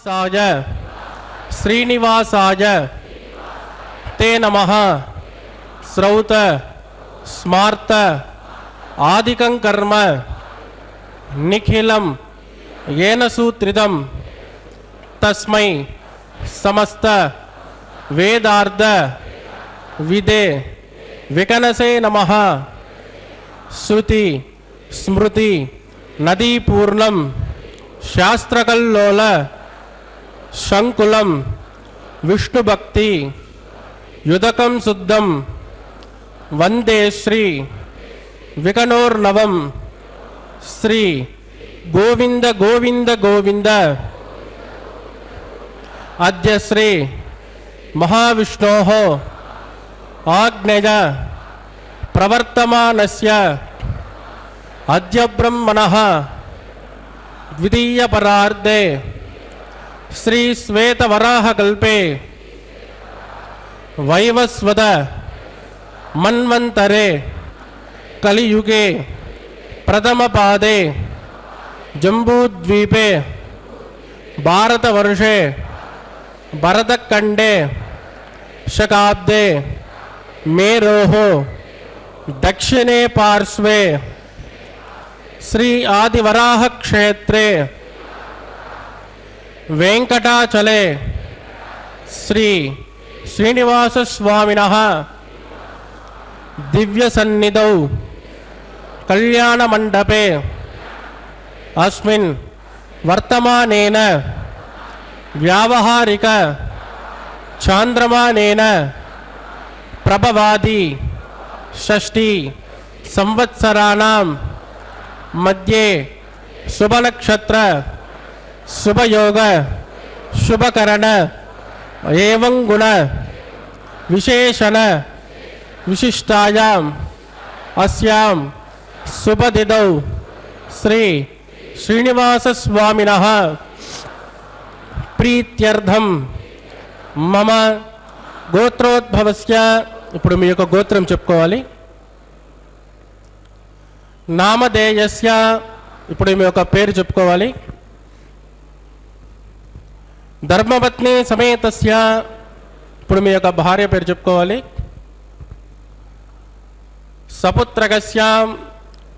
साज श्रीनिवासाय ते नमः। श्रौत स्मार्त आदिकं कर्म निखिलं येन सूत्रितं तस्मै समस्त वेदार्थ विदे विकनसे नमः। श्रुति स्मृति नदी पूर्णं शास्त्रकल्लोल शंकुलं विष्णुभक्ति युदकं शुद्धं वंदे श्री विकनोर्नवं। श्री गोविंद गोविंद गोविंद अद्य श्री महाविष्णोः आज्ञया प्रवर्तमानस्य अद्य ब्रह्मणः द्वितीय परार्धे श्री श्वेतवराहकल्पे वैवस्वत मन्वन्तरे कलियुगे प्रथमपादे जम्बूद्वीपे भारतवर्षे भरतखण्डे शकाब्दे मेरोः दक्षिणे पार्श्वे श्री आदिवराह क्षेत्रे वेंकटाचले श्री श्रीनिवास स्वामिनः दिव्य सन्निधौ कल्याण मंडपे अस्मिन् वर्तमानेन व्यावहारिक चांद्रमानेन प्रभवादि षष्ठी संवत्सराणां मध्ये शुभ नक्षत्र शुभ योग शुभकरण एवं गुण विशेषण विशिष्टायाम् अस्यां शुभतिथौ श्री श्रीनिवास स्वामिनः प्रीत्यर्थं मम గోత్రోద్భవస్య. ఇప్పుడు మీ యొక్క గోత్రం చెప్పుకోవాలి. నామధేయస్య, ఇప్పుడు మీ యొక్క పేరు చెప్పుకోవాలి. ధర్మపత్ని సమేతస్య, ఇప్పుడు మీ యొక్క భార్య పేరు చెప్పుకోవాలి. సపుత్రకస్య,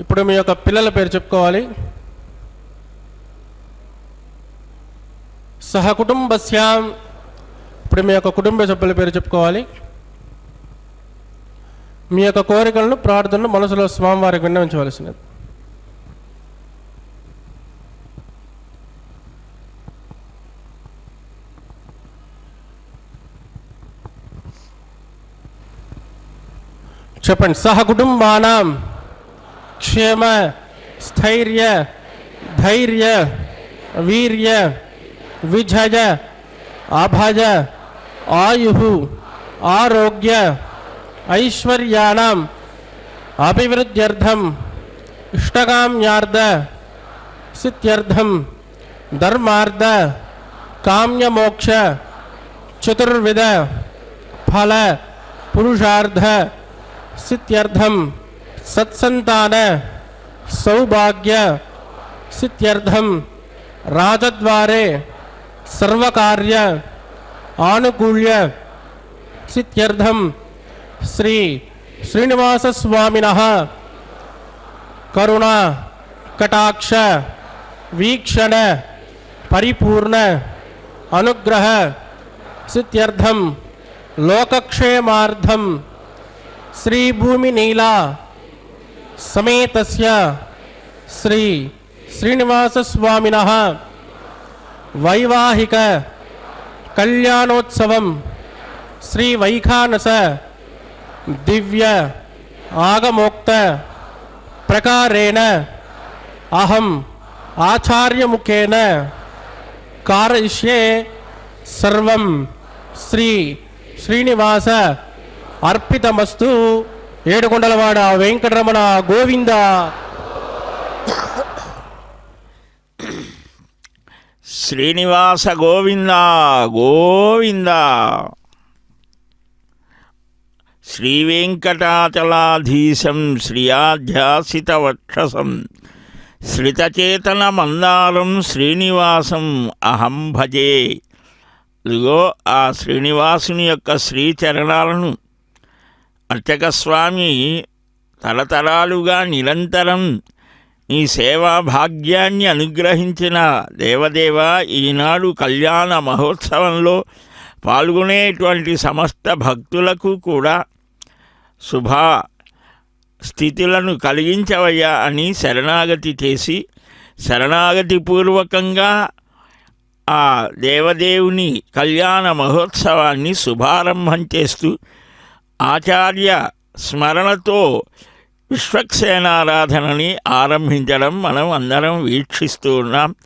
ఇప్పుడు మీ యొక్క పిల్లల పేరు చెప్పుకోవాలి. సహకుటుంబస్య, ఇప్పుడు మీ యొక్క కుటుంబ సభ్యుల పేరు చెప్పుకోవాలి. మీ యొక్క కోరికలను ప్రార్థనలు మనసులో స్వామివారికి విన్నవించవలసినది. చెప్పండి. సహకుటుంబానాం క్షేమ స్థైర్య ధైర్య వీర్య విజయ అభయ ఆయుః ఆరోగ్య ఐశ్వర్యాణం అభివృద్ధ్యర్థం ఇష్టకామ్యార్థ సిద్ధ్యర్థం ధర్మార్థ కామ్యమోక్ష చతుర్విధ ఫల పురుషార్థ సిద్ధ్యర్థం సత్సంతాన సౌభాగ్య సిద్ధ్యర్థం రాజద్వారే सर्वकार्य आनुकूल्य सिद्ध्यर्थं श्री श्रीनिवास स्वामिनः करुणा कटाक्ष वीक्षण परिपूर्ण अनुग्रह सिद्ध्यर्थं लोकक्षेमार्थं श्री भूमिनीला समेतस्य श्री श्रीनिवास स्वामिनः वैवाहिक कल्याणोत्सवं श्री वैखानस दिव्य आगमोक्त प्रकारेण अहम आचार्य मुखेन कारयिष्ये सर्वं श्री श्रीनिवास अर्पितमस्तु. ఏడుకొండలవాడ వెంకటరమణ గోవింద. శ్రీనివాస గోవింద గోవింద. శ్రీవేంకటాచలాధీశం శ్రియాధ్యాసితవక్షసం శ్రితచేతన మందారం శ్రీనివాసం అహం భజే. ఇదిగో ఆ శ్రీనివాసుని యొక్క శ్రీచరణాలను అర్చక స్వామి తరతరాలుగా నిరంతరం ఈ సేవా భాగ్యాన్ని అనుగ్రహించిన దేవదేవ, ఈనాడు కళ్యాణ మహోత్సవంలో పాల్గొనేటువంటి సమస్త భక్తులకు కూడా శుభ స్థితులను కలిగించవయ్యా అని శరణాగతి చేసి, శరణాగతి పూర్వకంగా ఆ దేవదేవుని కళ్యాణ మహోత్సవాన్ని శుభారంభం చేస్తూ ఆచార్య స్మరణతో విశ్వక్సేనారాధనని ఆరంభించడం మనం అందరం వీక్షిస్తూ ఉన్నాం.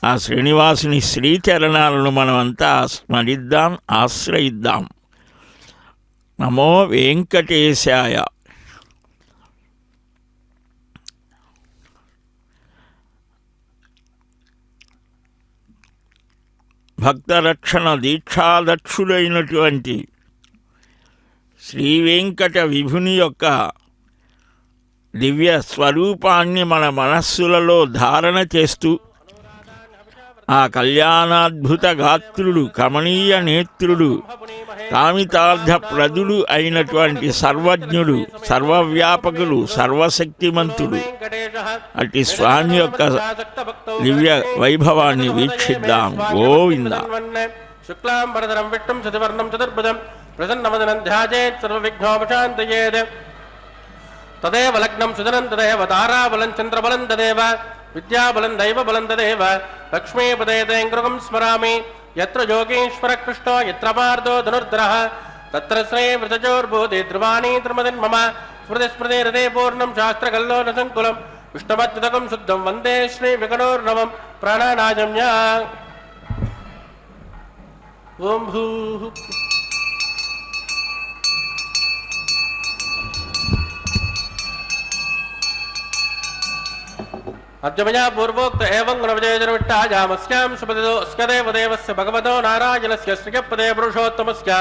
ఆ శ్రీనివాసుని శ్రీచరణాలను మనమంతా స్మరిద్దాం, ఆశ్రయిద్దాం. నమో వెంకటేశాయ. భక్తరక్షణ దీక్షాదక్షుడైనటువంటి శ్రీ వెంకట విభుని యొక్క దివ్య స్వరూపాన్ని మన మనస్సులలో ధారణ చేస్తూ ఆ కళ్యాణాద్భుత గాత్రుడు, కమనీయ నేత్రుడు, కామితార్థ ప్రదుడు అయినటువంటి సర్వజ్ఞుడు, సర్వవ్యాపకుడు, సర్వశక్తిమంతుడు అట్టి స్వామి యొక్క దివ్య వైభవాన్ని వీక్షిద్దాం. గోవింద. శుక్లాంబరధరం విష్ణుం శశివర్ణం చతుర్భుజం ప్రసన్నవదనం ధ్యాయేత్ సర్వవిఘ్నోపశాంతయేత్. తదేవ లగ్నం సుజనం తదేవ తారాబలం చంద్రబలం తదేవ విద్యాబలం దైవబలం తదేవ లక్ష్మీపదేతేంగృగం స్మరామి. యత్ర యోగేశ్వర కృష్ణో యత్ర పార్థో ధనుర్ధరః తత్ర శ్రీ వృతజోర్భూతి ధ్రువాణి త్రిమదిన్మమ. స్మృతి స్మృతి హృదయ పూర్ణం శాస్త్రకల్లోల సంకులం విష్ణుమత్యుతకం శుద్ధం వందే శ్రీ వికనోర్నవం ప్రాణానాజమ్య. ఓం భూ అద్యమయా పూర్వోక్త ఏవం గుణవిజయజనవిట్టాయామస్యాం సుపదిదో అస్కదేవదేవస్య భగవతో నారాయణస్య శ్రీయపదే పురుషోత్తమస్య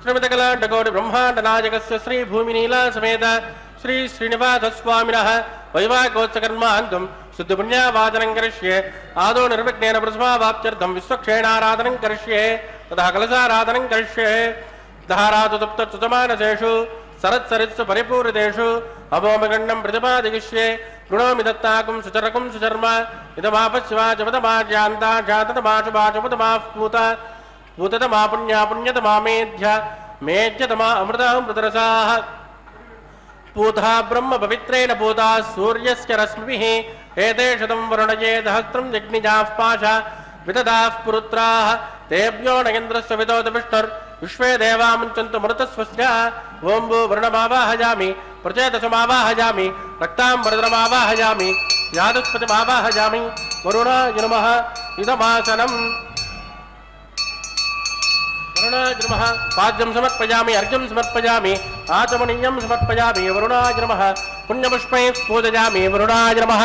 శ్రీమతకలాండకోటి బ్రహ్మాండనాయకస్య శ్రీ భూమినీలా సమేత శ్రీ శ్రీనివాసస్వామినః వైవాహికోత్సకర్మాంతం శుద్ధపుణ్యావాదనం కరిష్యే. ఆదో నిర్విఘ్నేన ప్రతిమావాప్త్యర్థం విశ్వక్షేణారాధనం కరిష్యే. తథా కలశారాధనం కరిష్యే. దహారాతు తప్తచ్యుతమానసేషు సరత్సరిత్సు పరిపూరితేషు అభోమగండం ప్రతిపాదిగిష్యే. గృణోమి దత్తాకం సుచరకం సుచర్మ ఇదమాపశ్వాచమతమాజ్యాంతాజాతమాశుభాచమతమాః పూత పూతతమా పుణ్యా పుణ్యతమా మేధ్య మేధ్యతమా అమృతామృతరసాః పూతా బ్రహ్మ పవిత్రేణ పూతా సూర్యస్య రశ్మిభిః. ఏతే శతం వరుణయే సహస్రం యజ్ఞిజాః పాశ విదదాః పురుత్రాః తేభ్యో నగేంద్రస్య విదోత విష్ణుర్ విశ్వే దేవాముంచంతు మరుతస్వస్య. ఓం భూ వరుణమావాహయామి ప్రచేతసమావాహయామి రక్తాంబరధరమావాహయామి యాదుష్పతిమావాహయామి. వరుణాయ నమః. ఇదమాసనం వరుణాయ నమః. పాద్యం సమర్పయామి, అర్ఘ్యం సమర్పయామి, ఆచమనీయం సమర్పయామి. వరుణాయ నమః. పుణ్యపుష్పైః పూజయామి. వరుణాయ నమః.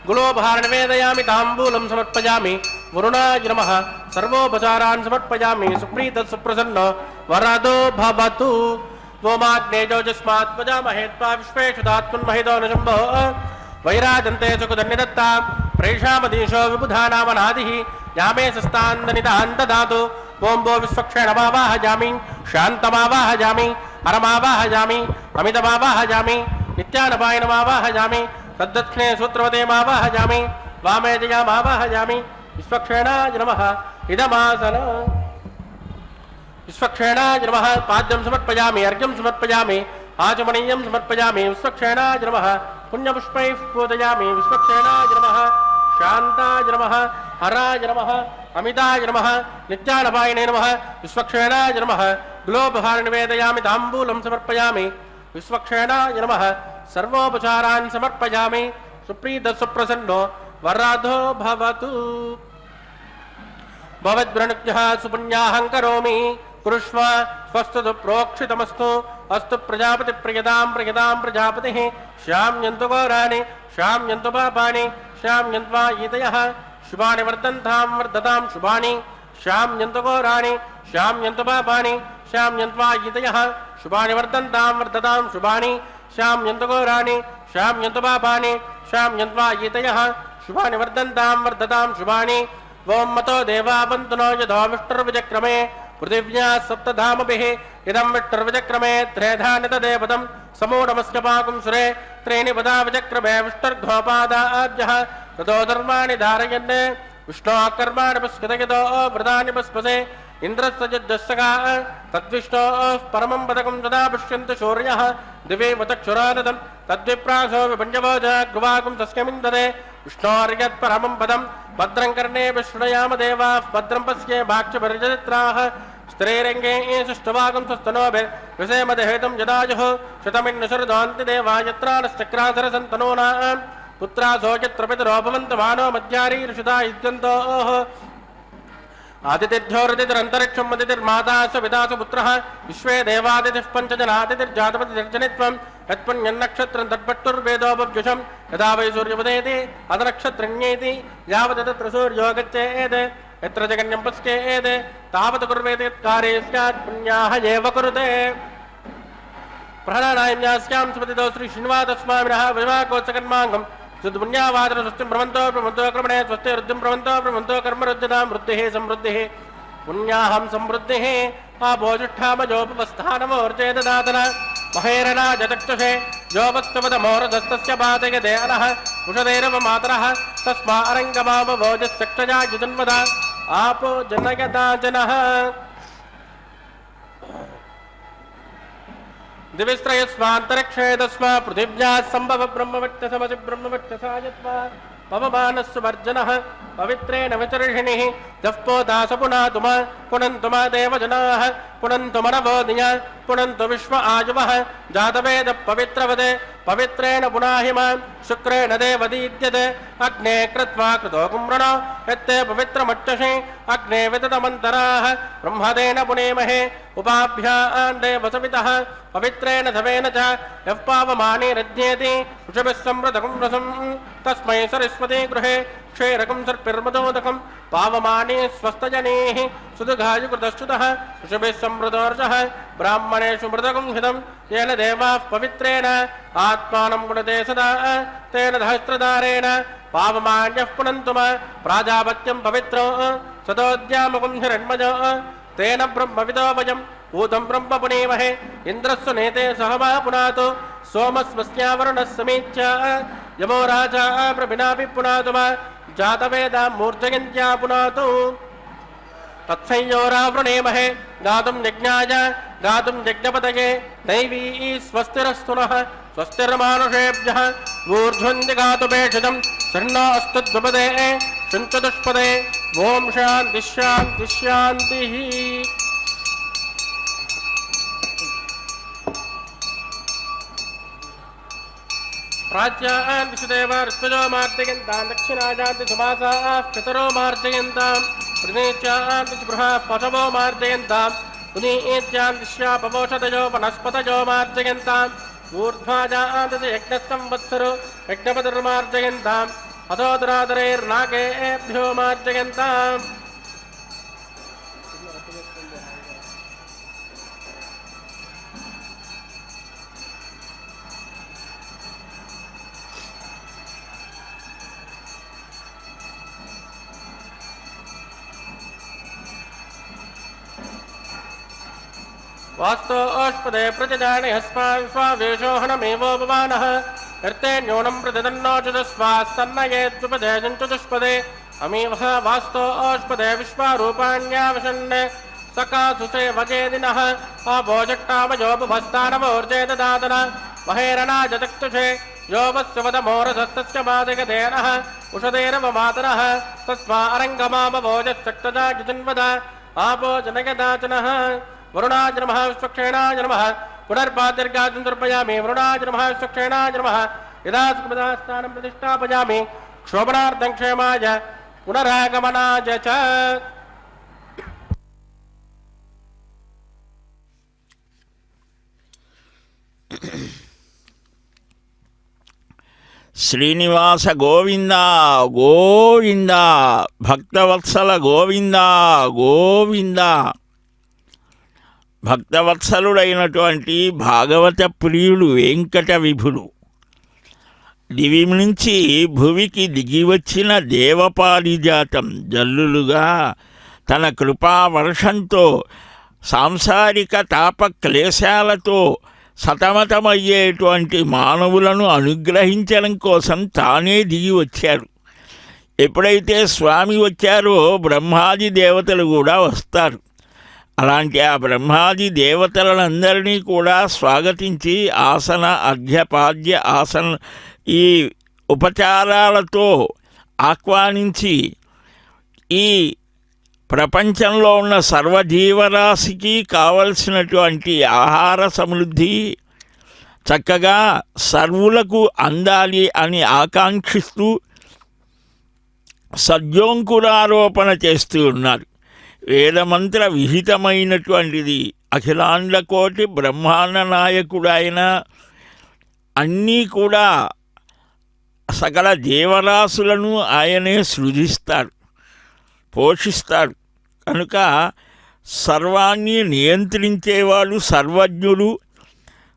గులోపహార నివేదయామి, తాంబూలం సమర్పయామి. వరుణాయ నమః. సర్వోపచారాన్ సమర్పయామి. సుప్రీత సుప్రసన్నో వరదో భవతు. ఓమాగ్నేజోజస్మాత్మజామహేత్వా విశ్వేషుతాత్మన్మహితో నశంభో వైరాజంతే సుఖధన్యదత్తా ప్రేషామదీశో విబుధానామనాదిః యామే సస్తాందనితాంతదాతు. ఓం భో విశ్వక్షేణమావాహయామి, శాంతమావాహయామి, హరమావాహయామి, అమితమావాహయామి, నిత్యానపాయనమావాహయామి, తద్దక్షిణే సూత్రవదేమావాహయామి, వామే జయామావాహయామి. విశ్వక్షేణాయ నమః. ఇదమాసన విశ్వక్షేణాయ నమః. పాద్యం సమర్పయామి, అర్ఘ్యం సమర్పయామి, ఆచమనీయం సమర్పయామి. విశ్వక్షేణాయ నమః. పుణ్యపుష్పైః పూజయామి. విశ్వక్షేణాయ నమః. శాంతాయ నమః. హరాయ నమః. అమితాయ నమః. నిత్యానపాయనే నమః. విశ్వక్షేణాయ నమః. గులోపహార నివేదయామి, తాంబూలం సమర్పయామి. విశ్వక్షేణాయ నమః. సర్వోపచారాన్ సమర్పయామి. సుప్రీత సుప్రసన్నో వరదో భవతు. భవద్వ్రణుజ్ఞః సుపుణ్యాహం కరోమి కురుష్వ స్వస్తు ప్రోక్షితమస్తు. అస్తు ప్రజాపతి ప్రియదాం ప్రియదాం ప్రజాపతి. శ్యామ్యంతు ఘోరాణి శ్యామ్యంతు పాపాని శ్యామ్యంత్వా ఈతయః. శుభాని వర్ధంతాం వర్ధతాం శుభాని శ్యామ్యంతు ఘోరాణి శ్యామ్యంతు పాపాని శ్యామ్యంత్వా ఈతయః. శుభాని వర్ధంతాం వర్ధతాం శుభాని శ్యామ్యంతు ఘోరాణి శ్యామ్యంతు పాపాని शाम्यन्त्वायितयः शुभानि वर्धन्तां वर्धतां शुभानि ओं मतो देवा वन्तु नो यथो विष्णुर्विचक्रमे पृथिव्या सप्तधामभिः इदं विष्णुर्विचक्रमे त्रेधानि तदेवतं समूढमस्य पाकुं सुरे त्रीणि पदा विचक्रमे विष्णुर्घोपादाभ्यः ततो धर्माणि धारयन् विष्णोः कर्माणि पश्यतयतो व्रतानि पस्पसे इन्द्रस्य युद्धस्सगा तद्विष्णोः परमं पदकं सदा पश्यन्तु शौर्यः दिवे वचक्षुरादतं तद्विप्रासो विपञ्चवोज गुवाकुं तस्यमिन्दते विष्णोर्यत्परमं पदं भद्रं कर्णे विष्णुयाम देवाः भद्रं पश्ये भाक्षभिर्जत्राः स्त्रीरङ्गे सुष्ठुवागं स्वस्तनोभिर्विषेमदेहेतुं यदायुः शतमिन्नशरदान्ति देवा यत्रानश्चक्रासरसन्तनूनाम् पुत्रासो यत्र पितरो भवन्तु मानो मध्यारीर्षिता युज्यन्तोः आदितिर्झोरतिरन्तरिक्षं मदितिर्माता सविता सुपुत्रः विश्वे देवादितिः पञ्चजनादितिर्जातपतिर्जनित्वं यत्पुण्यन्नक्षत्रं तत्पट्टुर्वेदोपव्युषं यदा वै सूर्योदयेति अधनक्षत्रण्येति यावत् तत्र सूर्यो गच्छेत् यत्र जगन्यं पश्येत् तावत् कुर्वेत् यत्कार्ये स्यात् पुण्याः एव कुरुते प्रहणानायम्यास्यां सुपतितो श्रीश्रीनिवासस्वामिनः वैवाकोत्सकर्माङ्गं सुपुण्यावादन स्वस्तिं भ्रमन्तो भ्रमन्तो क्रमणे स्वस्ति वृद्धिं भ्रमन्तो कर्मरुद्यतां वृद्धिः समृद्धिः पुण्याहं समृद्धिः आभोजुष्ठामजोपवस्थानमोर्चेददातन महेरणाजचक्षुषे योपस्तवदमोरधस्तस्य पातयते अनः कुशदैरव मातरः तस्मा अरङ्गमावभोजश्चक्षजा युजन्मद आपो जनयता जनः दिविस्त्रयस्वान्तरिक्षे तस्मा पृथिव्याः सम्भव ब्रह्मवक्षसमसि ब्रह्मवक्षसायत्वा पवमानस्सुवर्जनः पवित्रेण विचर्षिणिः यः पोदास पुनातुम पुनन्तु मा देवजनाः पुनन्तु मनवोदिय पुनन्तु विश्व आयुवः जातवेद पवित्रवदे पवित्रेण पुनाहि मां शुक्रेण देवदीद्यते अग्ने कृत्वा कृतो कुम्रणो यत्ते पवित्रमक्षसि अग्ने विततमन्तराः ब्रह्मदेन पुनेमहे उपाभ्यां देवसवितः पवित्रेण धवेन च यः पावमानेरज्ञेति ऋषभिः समृतकं रसं तस्मै सरस्वती गृहे क्षेरकं सर्पिर्मदोदकं पावमाने स्वस्तजनेः सुदुघायुकृतश्च्युतः ऋषभिः समृतोर्जः ब्राह्मणेषु मृतकं हितं येन देवाः पवित्रेण आत्मानं गुणते सदा तेन सहस्रदारेण पावमान्यः पुनन्तु प्राजापत्यं पवित्रो सदोद्यामकं हिरण्मजो तेन ब्रह्मविदो वयम् ऊतं ब्रह्म पुनेमहे इन्द्रस्सु नेते सह वा पुनातु सोमस्वस्यावरुणः समीच्य यमो राजा प्रभिनापि पुनातु वा जातवेदा मूर्जयन्त्या पुनातु तत्संयोरावृणेमहे गातुं यज्ञाय गातुं यज्ञपतये दैवी स्वस्तिरस्तु नः स्वस्तिर्मानुषेभ्यः ऊर्ध्वन्ति गातु भेषजं शर्णो अस्तु द्विपदे चतुष्पदे ओं शान्तिः शान्तिः शान्तिः प्राच्यान् विशुदेव ऋत्वजो मार्जयन्तान् दक्षिणाजान्ति सुमासाः पितरो मार्जयन्ताम् प्रतीच्यान् विशुभ्रः पशवो मार्जयन्ताम् पुनीत्यान् दिश्यापवोषधयो वनस्पतयो मार्जयन्ताम् ऊर्ध्वाजान् यज्ञसंवत्सरो यज्ञपतिर्मार्जयन्ताम् अधोदरादरैर्नागेभ्यो मार्जयन्ताम् वास्तोष्पदे प्रजजाने हस्मान् स्वावेशोहनमेवोपमानः यर्ते न्यूनं प्रतिदन्नोचुतस्वास्तन्नयेत्युपदे चतुष्पदे अमीवः वास्तोष्पदे विश्वारूपाण्यावशन् सकासुषे वजेदिनः अभोजट्टामयोपभस्तानमोर्जे ददातन महेरणाजचक्षुषे योवस्वदमोरधस्तस्य पादगदेनः उषदेरव मातरः तस्मा अरङ्गमामभोजश्चक्षजा युजन्वद आपो जनयदाचनः वरुणाय नमः विश्वक्षेणाय नमः पुनर्पातिर्गातुं तर्पयामि वरुणाय नमः विश्वक्षेणाय नमः यदा सुखपदास्थानं प्रतिष्ठापयामि क्षोभनार्थं क्षेमाय पुनरागमनाय च శ్రీనివాస గోవింద గోవింద భక్తవత్సల గోవింద గోవింద భక్తవత్సలుడైనటువంటి భాగవత ప్రియుడు వెంకట విభుడు దివి నుంచి భువికి దిగివచ్చిన దేవపారిజాతం జల్లులుగా తన కృపావర్షంతో సాంసారిక తాపక్లేశాలతో సతమతమయ్యేటువంటి మానవులను అనుగ్రహించడం కోసం తానే దిగి వచ్చారు. ఎప్పుడైతే స్వామి వచ్చారో బ్రహ్మాది దేవతలు కూడా వస్తారు. అలాంటి ఆ బ్రహ్మాది దేవతలందరినీ కూడా స్వాగతించి ఆసన అర్ఘ్యపాద్య ఆసన ఈ ఉపచారాలతో ఆహ్వానించి ఈ ప్రపంచంలో ఉన్న సర్వజీవరాశికి కావలసినటువంటి ఆహార సమృద్ధి చక్కగా సర్వులకు అందాలి అని ఆకాంక్షిస్తూ సద్యోంకురారోపణ చేస్తూ ఉన్నారు. వేదమంత్ర విహితమైనటువంటిది అఖిలాండకోటి బ్రహ్మాండ నాయకుడైన అన్నీ కూడా సకల జీవరాశులను ఆయనే సృజిస్తాడు, పోషిస్తాడు. కనుక సర్వాన్ని నియంత్రించేవాడు సర్వజ్ఞుడు.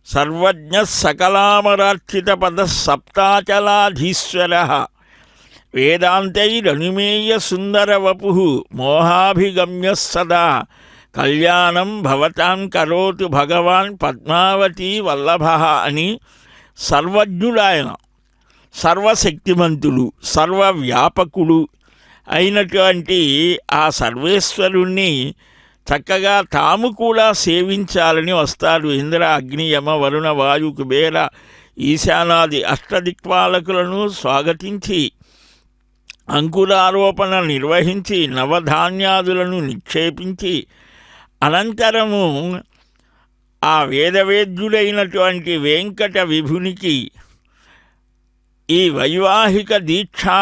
సర్వజ్ఞ సకలామరార్చిత పద సప్తాచలాధీశ్వర వేదాంతైరనుమేయ సుందర వపు మోహాభిగమ్య సదా కళ్యాణం భవతాం కరోతు భగవాన్ పద్మావతి వల్లభ అని సర్వజ్ఞుడాయన, సర్వశక్తిమంతుడు, సర్వవ్యాపకుడు అయినటువంటి ఆ సర్వేశ్వరుణ్ణి చక్కగా తాము కూడా సేవించాలని వస్తారు. ఇంద్ర అగ్ని యమ వరుణ వాయు కుబేర ఈశానాది అష్టదిక్పాలకులను స్వాగతించి అంకురారోపణ నిర్వహించి నవధాన్యాదులను నిక్షేపించి అనంతరము ఆ వేదవేద్యుడైనటువంటి వెంకట విభునికి ఈ వైవాహిక దీక్షా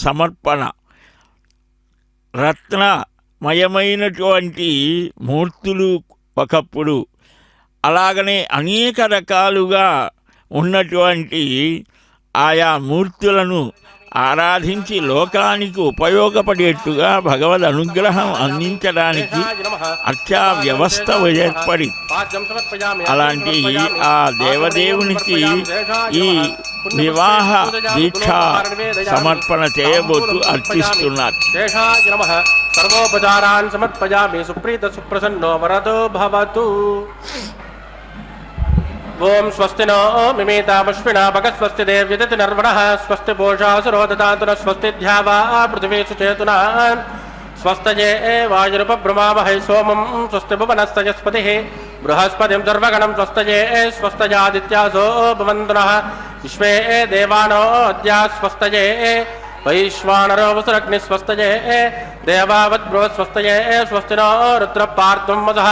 సమర్పణ రత్నమయమైనటువంటి మూర్తులు ఒకప్పుడు, అలాగనే అనేక రకాలుగా ఉన్నటువంటి ఆయా మూర్తులను ఆరాధించి లోకానికి ఉపయోగపడేట్టుగా భగవద్ అనుగ్రహం అందించడానికి అర్చా వ్యవస్థ ఏర్పడి అలాంటి ఆ దేవదేవునికి ఈ వివాహ దీక్ష సమర్పణ చేయబోతూ అర్చిస్తున్నారు. సర్వోపచారాన్ సమర్పయామి సుప్రీత సుప్రసన్నో వరదో భవతు. ఓం స్వస్తి నో మిమేతామశ్వినా భగస్వస్తి దేవ్యదతి నర్వణః స్వస్తి పూషాసురో దదాతు స్వస్తి ధ్యావా పృథివీ సుచేతునా స్వస్తయే వాయురుపబ్రమావహై సోమం స్వస్తి భువనస్తయస్పతిః బృహస్పతిం సర్వగణం స్వస్తయే స్వస్తయాదిత్యాసో భవంతునః విశ్వే దేవానో అద్యా స్వస్తయే వైశ్వానరో వసురగ్ని స్వస్తయే దేవావద్భ్రో స్వస్తయే స్వస్తి నో రుద్రపార్త్వం వసః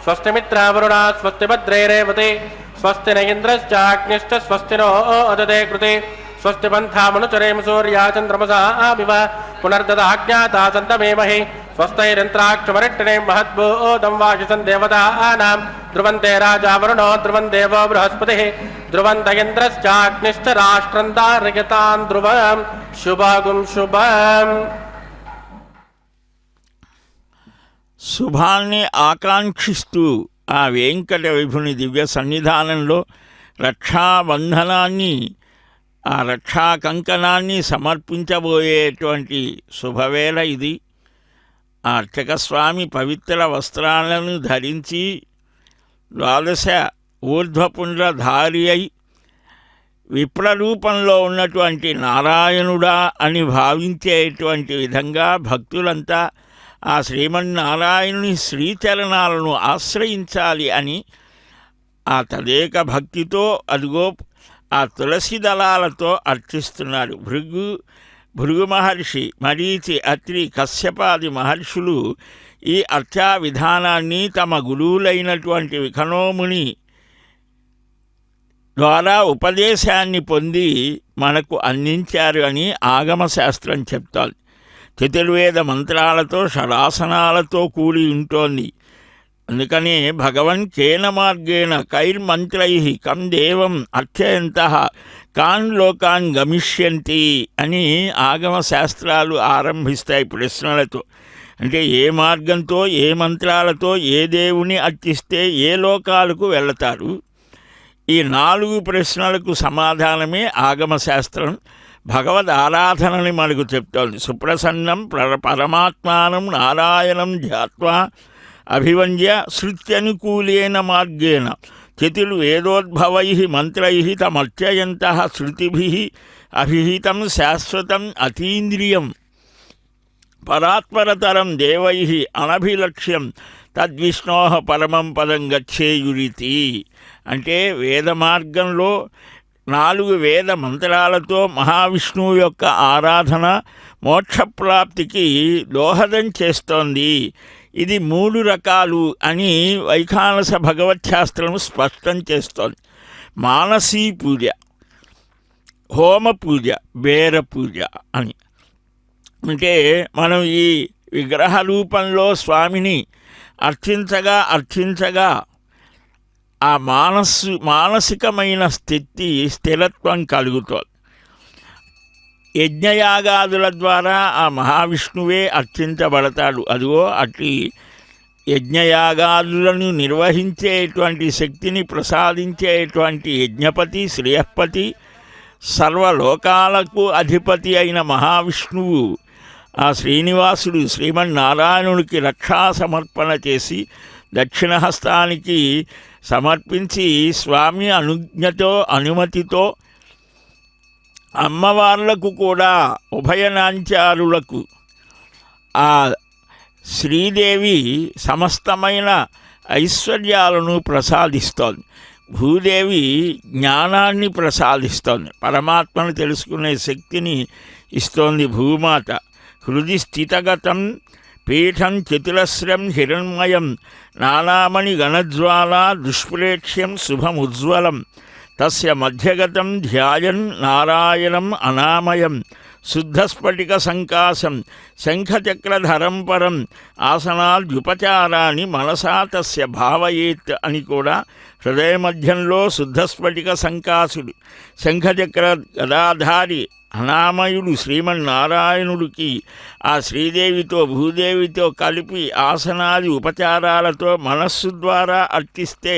స్వస్తి మిత్రావరుణా స్వస్తి భద్రైరేవతి స్వస్తి న ఇంద్రశ్చాగ్నిశ్చ స్వస్తి నో అదతే కృతే స్వస్తి పంథామనుచరేమ సూర్యా చంద్రమసామివ పునర్దదాజ్ఞాతా సంతమేమహి స్వస్తైరింద్రాక్షమరిట్టనే మహద్భూతం వాయుసం దేవతానాం ధ్రువంతే రాజా వరుణో ధ్రువం దేవో బృహస్పతిః ధ్రువంత ఇంద్రశ్చాగ్నిశ్చ రాష్ట్రం తారయతాన్ ధ్రువం శుభాగుం శుభం. శుభాన్ని ఆకాంక్షిస్తూ ఆ వెంకట విభుని దివ్య సన్నిధానంలో రక్షాబంధనాన్ని, ఆ రక్షా కంకణాన్ని సమర్పించబోయేటువంటి శుభవేళ ఇది. ఆ అర్చకస్వామి పవిత్ర వస్త్రాలను ధరించి ద్వాదశ ఊర్ధ్వపుండ్రధారి అయి విప్రరూపంలో ఉన్నటువంటి నారాయణుడా అని భావించేటువంటి విధంగా భక్తులంతా ఆ శ్రీమన్నారాయణుని శ్రీచరణాలను ఆశ్రయించాలి అని ఆ తదేక భక్తితో అదిగో ఆ తులసి దళాలతో అర్చిస్తున్నాడు. భృగు మహర్షి, మరీచి, అత్రి, కశ్యపాది మహర్షులు ఈ అర్చా విధానాన్ని తమ గురువులైనటువంటి విఖనోముని ద్వారా ఉపదేశాన్ని పొంది మనకు అందించారు అని ఆగమశాస్త్రం చెప్తారు. చతుర్వేద మంత్రాలతో షడాసనాలతో కూడి ఉంటోంది. అందుకనే భగవన్ కేన మార్గేణ కైర్మంత్రై కం దేవం అర్చయంతః కాన్ లోకాన్ గమిష్యంతి అని ఆగమశాస్త్రాలు ఆరంభిస్తాయి ప్రశ్నలతో. అంటే ఏ మార్గంతో, ఏ మంత్రాలతో ఏ దేవుని అర్చిస్తే ఏ లోకాలకు వెళతారు, ఈ 4 ప్రశ్నలకు సమాధానమే ఆగమశాస్త్రం భగవద్ ఆరాధనని మనకు చెప్తోంది. సుప్రసన్నం పరమాత్మానం నారాయణం ధ్యాత్వా అభివంద్య శృత్యనుకూలేన మార్గేణ చతుర్వేదోద్భవై మంత్రై తమర్చయంతః శృతిభిః అభిహితం శాశ్వతం అతీంద్రియం పరాత్పరతరం దేవై అనభిలక్ష్యం తద్విష్ణోః పరమం పదం గచ్చేయురితి. అంటే వేద మార్గంలో 4 వేద మంత్రాలతో మహావిష్ణువు యొక్క ఆరాధన మోక్షప్రాప్తికి దోహదం చేస్తోంది. ఇది 3 రకాలు అని వైఖానస భగవత్శాస్త్రం స్పష్టం చేస్తోంది. మానసీ పూజ, హోమ పూజ, బేర పూజ అని. అంటే మనం ఈ విగ్రహ రూపంలో స్వామిని అర్చించగా ఆ మానసికమైన స్థిరత్వం కలుగుతోంది. యజ్ఞయాగాదుల ద్వారా ఆ మహావిష్ణువే అర్చించబడతాడు. అదిగో అట్టి యజ్ఞయాగాదులను నిర్వహించేటువంటి శక్తిని ప్రసాదించేటువంటి యజ్ఞపతి, శ్రేయఃపతి, సర్వలోకాలకు అధిపతి అయిన మహావిష్ణువు ఆ శ్రీనివాసుడు శ్రీమన్నారాయణుడికి రక్షా సమర్పణ చేసి దక్షిణహస్తానికి సమర్పించి స్వామి అనుమతితో అమ్మవార్లకు కూడా ఉభయనాంచారులకు ఆ శ్రీదేవి సమస్తమైన ఐశ్వర్యాలను ప్రసాదిస్తోంది. భూదేవి జ్ఞానాన్ని ప్రసాదిస్తోంది, పరమాత్మను తెలుసుకునే శక్తిని ఇస్తోంది భూమాత. హృది స్థితగతం పీఠం చతురస్రం హిరణ్మయం నానామణి గణజ్వాలా దుష్ప్రేక్ష్యం శుభముజ్వలం తస్య మధ్యగతం ధ్యాయన్ నారాయణం అనామయం శుద్ధస్ఫటిక సంకాశం శంఖచక్రధరం పరం ఆసనాద్యుపచారాన్ని మనసా తస్య భావయేత్ అని కూడా హృదయ మధ్యంలో శుద్ధస్ఫటిక సంకాసుడు శంఖచక్ర గదాధారి అనామయుడు శ్రీమన్నారాయణుడికి ఆ శ్రీదేవితో భూదేవితో కలిపి ఆసనాది ఉపచారాలతో మనస్సు ద్వారా అర్చిస్తే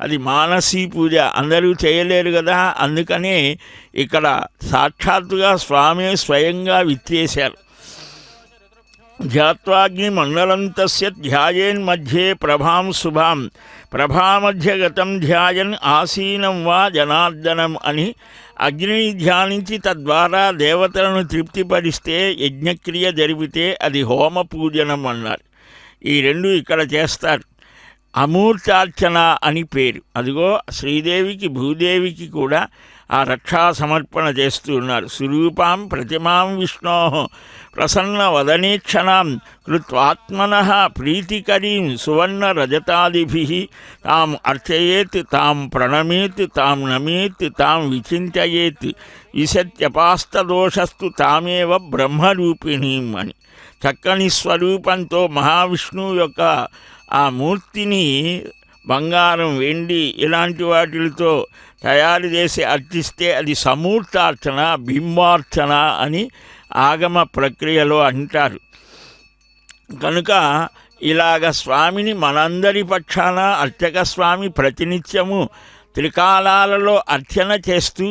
అది మానసీ పూజ. అందరూ చేయలేరు కదా, అందుకనే ఇక్కడ సాక్షాత్తుగా స్వామి స్వయంగా విచ్చేశారు. ధ్యాత్వాగ్ని మండలంతస్య ధ్యాయేన్మధ్యే ప్రభాం శుభాం ప్రభామధ్యగతం ధ్యాయన్ ఆసీనం వా జనార్దనం అని అగ్నిని ధ్యానించి తద్వారా దేవతలను తృప్తిపరిస్తే యజ్ఞక్రియ జరిపితే అది హోమ పూజనం అన్నారు. ఈ 2 ఇక్కడ చేస్తారు. అమూర్తార్చన అని పేరు. అదిగో శ్రీదేవికి భూదేవికి కూడా ఆ రక్షా సమర్పణ చేస్తూ ఉన్నారు. స్వరూపాం ప్రతిమాం విష్ణో ప్రసన్న వదనేక్షణాం కృత్వాత్మనః ప్రీతికరీం సువర్ణ రజతాదిభిః తాం అర్చయేత్ తాం ప్రణమేత్ తాం నమేత్ తాం విచింతయేత్ విశత్యపాస్తదోషస్తు తామేవ బ్రహ్మరూపిణీం అని. చక్కని స్వరూపంతో మహావిష్ణువు యొక్క ఆ మూర్తిని బంగారం, వెండి ఇలాంటి వాటితో తయారు చేసి అర్చిస్తే అది సమూర్తార్చన, బింబార్చన అని ఆగమ ప్రక్రియలో అంటారు. కనుక ఇలాగ స్వామిని మనందరి పక్షాన అర్చక స్వామి ప్రతినిత్యము త్రికాలాలలో అర్చన చేస్తూ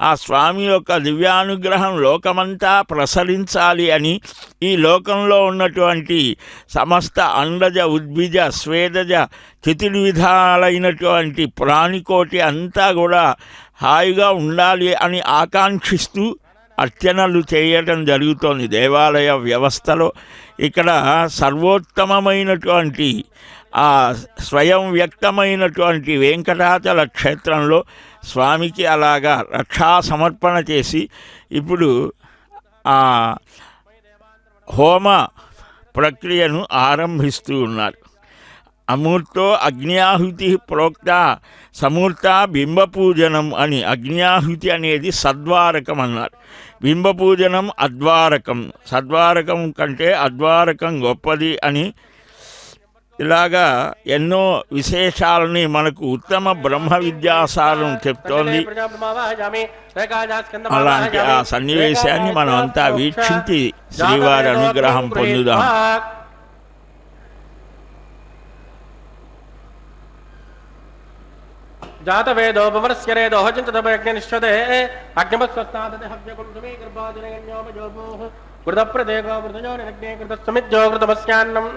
ఆ స్వామి యొక్క దివ్యానుగ్రహం లోకమంతా ప్రసరించాలి అని ఈ లోకంలో ఉన్నటువంటి సమస్త అండజ ఉద్భిజ స్వేదజ చతుర్విధాలైనటువంటి ప్రాణికోటి అంతా కూడా హాయిగా ఉండాలి అని ఆకాంక్షిస్తూ అర్చనలు చేయటం జరుగుతోంది దేవాలయ వ్యవస్థలో. ఇక్కడ సర్వోత్తమమైనటువంటి ఆ స్వయం వ్యక్తమైనటువంటి వెంకటాచల క్షేత్రంలో స్వామికి అలాగా రక్షా సమర్పణ చేసి ఇప్పుడు ఆ హోమ ప్రక్రియను ఆరంభిస్తూ ఉన్నారు. అమూర్తో అగ్న్యాహుతి ప్రోక్త సమూర్త బింబపూజనం అని. అగ్న్యాహుతి అనేది సద్వారకం అన్నారు, బింబపూజనం అద్వారకం, సద్వారకం కంటే అద్వారకం గొప్పది అని. ఇలాగా ఎన్నో విశేషాలని మనకు ఉత్తమ బ్రహ్మ విద్యాసారం చెప్తోంది. అలాంటి ఆ సన్నివేశాన్ని మనం అంతా వీక్షించి శ్రీవారి అనుగ్రహం పొందుదాం. जातवेदोपवरस्य रेदोः चिन्ततपयज्ञनिष्ठते अग्निमस्वस्तादते हव्यकुं सुमे गर्भादिनगण्योमजोभूः कृतप्रदेको कृतजो निरग्ने कृतस्समिज्जो कृतमस्यान्नम्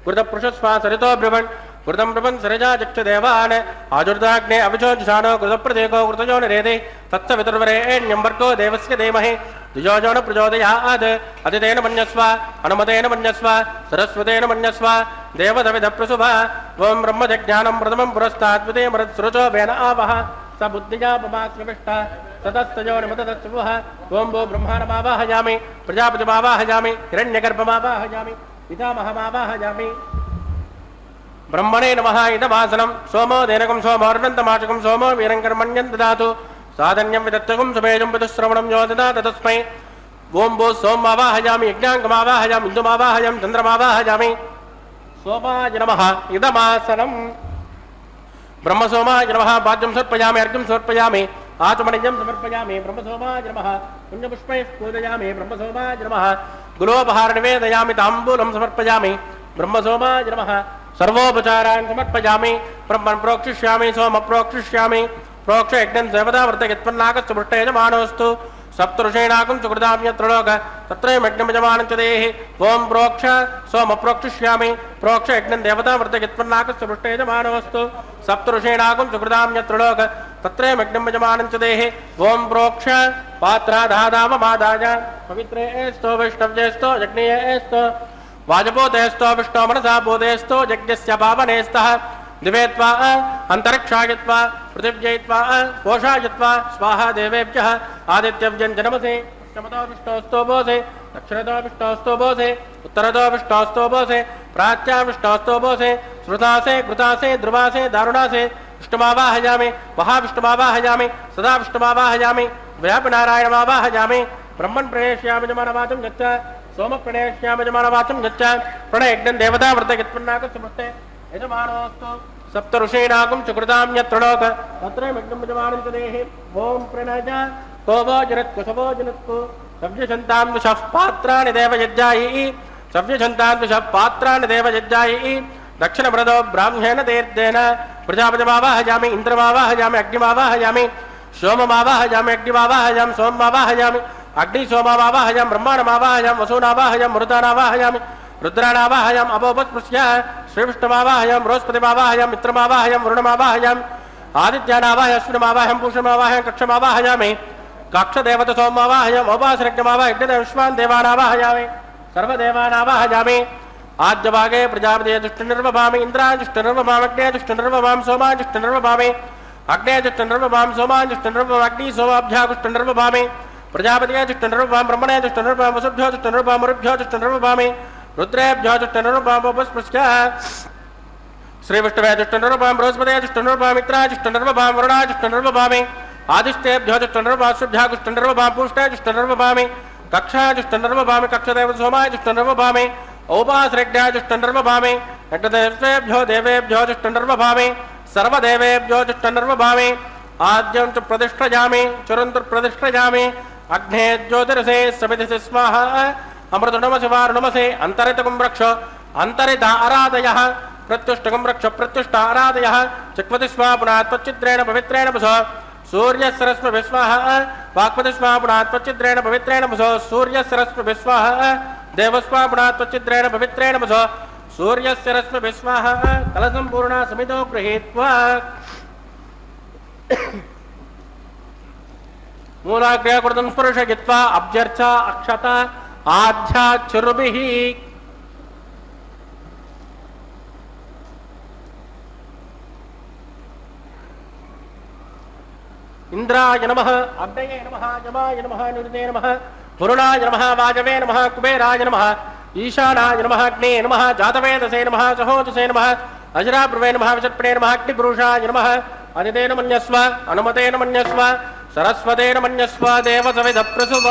कृतपृषस्वा सरितो ब्रुवन् कृतं ब्रुवन् सरिजा चक्षुदेवान् आजुर्दाग्ने अविचोजुषाणो कृतप्रदेको कृतजो निरेदे तत्सवितुर्वरेण्यं वर्गो देवस्य धीमहि द्विजोजो न प्रचोदयात् अतितेन मन्यस्व अनुमतेन मन्यस्व सरस्वतेन मन्यस्व देवदविदप्रसुभा त्वं ब्रह्मजज्ञानं प्रथमं पुरस्ताद्विते मरुत्सृजो वेन आवः स बुद्धिजा पमाश्रविष्टा ततस्तजो निमततत्सुवः त्वं वो ब्रह्माणमावाहयामि प्रजापतिमावाहयामि हिरण्यगर्भमावाहयामि पितामहमावाहयामि ब्रह्मणे नमः इदमासनं सोमो देनकं सोमोर्नन्तमाचकं सोमो वीरङ्कर्मण्यं ददातु साधन्यं विदत्तकं सुमेजं विदुश्रवणं यो ददात तस्मै ओं भो सोममावाहयामि यज्ञाङ्गमावाहयामि इन्दुमावाहयामि चन्द्रमावाहयामि सोमाय नमः इदमासनं ब्रह्मसोमाय नमः पाद्यं समर्पयामि अर्घ्यं समर्पयामि आचमनीयं समर्पयामि ब्रह्मसोमाय नमः पुण्यपुष्पैः पूजयामि ब्रह्मसोमाय नमः गुलोपहार निवेदयामि ताम्बूलं समर्पयामि ब्रह्मसोमाय नमः सर्वोपचारान् समर्पयामि ब्रह्मन् प्रोक्षिष्यामि सोम प्रोक्षिष्यामि प्रोक्ष यज्ञं देवता वर्तयत्पन्नाकस्य पृष्ठयजमानोऽस्तु सप्तऋषीणाकं सुकृताम्यत्रलोक तत्रयमग्निमजमानं च देहि ओं प्रोक्ष सोम प्रोक्षिष्यामि प्रोक्ष यज्ञं देवता वर्तयत्पन्नाकस्य पृष्ठयजमानोऽस्तु सप्तऋषीणाकं सुकृताम्यत्रलोक तत्रयमग्निमजमानं च देहि ओं प्रोक्ष पात्राधादावमादाय पवित्रेऽस्तो वैष्णव्येस्तो यज्ञेऽस्तो वाजपोतेस्तो विष्णो मनसा बोधेस्तो यज्ञस्य पावनेस्तः दिवेत्वा अंतरिक्षायत्वा पृथिव्ययित्वा कोशायत्वा स्वाहा देवेभ्यः आदित्यव्यञ्जनमसे पश्चिमतो विष्णोस्तो बोधे दक्षिणतो विष्णोस्तो बोधे उत्तरतो विष्णोस्तो बोधे प्राच्या विष्णोस्तो बोधे श्रुतासे कृतासे ध्रुवासे दारुणासे विष्णुमावाहयामि महाविष्णुमावाहयामि सदा विष्णुमावाहयामि व्यापिनारायणमावाहयामि ब्रह्मन् प्रणेष्यामि जमानवाचं गच्छ सोम प्रणेष्यामि जमानवाचं गच्छ प्रणयज्ञं देवता वर्तयत्पन्नाकस्य पृष्ठे यजमानोऽस्तु सप्तऋषीणाकं सुकृताम्यत्रलोक तत्रयमग्निं यजमानं च देहि ओं प्रणज कोवो जनत्कुशवो जनत्कु सव्यशन्तां विषः पात्राणि देवयज्ञायि सव्यशन्तां विषः पात्राणि देवयज्ञायि दक्षिणभ्रदो ब्राह्मणेन तीर्थेन प्रजापतिमावाहयामि इन्द्रमावाहयामि अग्निमावाहयामि सोममावाहयामि अग्निमावाहयामि सोममावाहयामि अग्निसोममावाहयामि ब्रह्माणमावाहयामि वसूनावाहयामि मरुतानावाहयामि रुद्राणावाहयामि अपोपस्पृश्य श्रीविष्णुमावाहयामि बृहस्पतिमावाहयामि मित्रमावाहयामि वरुणमावाहयामि आदित्यानावाहयामि अश्विनमावाहयामि पूषमावाहयामि कक्षमावाहयामि कक्षदेवता सोममावाहयामि औपासनज्ञमावाहयामि विश्वान् देवानावाहयामि सर्वदेवानावाहयामि आद्यभागे प्रजापते दुष्टनिर्वभामि इन्द्राय दुष्टनिर्वभामि अग्नेय दुष्टनिर्वभामि सोमाय दुष्टनिर्वभामि अग्नेय दुष्टनिर्वभामि सोमाय दुष्टनिर्वभामि अग्नि सोमाभ्यः दुष्टनिर्वभामि प्रजापते दुष्टनिर्वभामि ब्रह्मणे दुष्टनिर्वभामि वसुभ्यो दुष्टनिर्वभामि मरुभ्यो दुष्टनिर्वभामि रुद्रेभ्यो दुष्टनिर्वभामोपस्पृश्य श्रीविष्णवे दुष्टनिर्वभामि बृहस्पते दुष्टनिर्वभामि मित्राय दुष्टनिर्वभामि वरुणाय दुष्टनिर्वभामि आदिष्टेभ्यो दुष्टनिर्वभामि शुभ्यः दुष्टनिर्वभामि पुष्टाय दुष्टनिर्वभामि कक्षाय दुष्टनिर्वभामि कक्षदेव सोमाय दुष्टनिर्वभामि औपासनज्ञाय दुष्टनिर्वभामि नटदेवेभ्यो देवेभ्यो दुष्टनिर्वभामि सर्वदेवेभ्यो दुष्टनिर्वभामि आद्यं च प्रतिष्ठयामि चुरन्तुर्प्रतिष्ठयामि अग्ने ज्योतिरसे समिधि स्वाहा अमृतनमसि वारुणमसे अन्तरितकं रक्ष अन्तरिता आराधयः प्रत्युष्टकं रक्ष प्रत्युष्ट आराधयः चक्वति स्वा पुनः त्वच्चिद्रेण पवित्रेण वस सूर्यसरस्वति स्वाहा वाक्पति स्वा पुनः त्वच्चिद्रेण पवित्रेण वस सूर्यसरस्वति स्वाहा देवस्वा पुनः त्वच्चिद्रेण पवित्रेण वस सूर्यसरस्वति स्वाहा कलसम्पूर्णा समितो गृहीत्वा मूलाग्र्यकृतं स्पर्शयित्वा अभ्यर्चा अक्षता आध्या चुरुभिः इंद्राय नमः अग्नये नमः यमाय नमः निरुते नमः वरुणाय नमः वाजवे नमः कुबेराय नमः ईशानाय नमः अग्ने नमः जातवेदसे नमः सहोदसे नमः अजराब्रवे नमः विसर्पणे नमः अग्निपुरुषाय नमः अदितेन मन्यस्व अनुमतेन मन्यस्व सरस्वतेन मन्यस्व देवसविधप्रसुव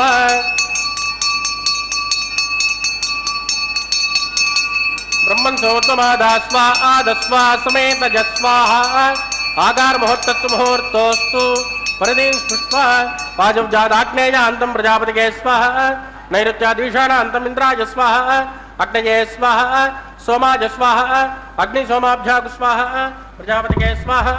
ब्रह्मन् सोत्तमादास्वा आदस्वा समेत जस्वाहा आगार मुहूर्तस्तु मुहूर्तोस्तु परिदेव स्पृष्ट्वा पाजवजादाग्नेयान्तं प्रजापतिगे स्वाहा नैऋत्यादीशानान्तम् इन्द्राय स्वाहा अग्नये स्वाहा सोमाज स्वाहा अग्नि सोमाभ्याग स्वाहा प्रजापतिके स्वाहा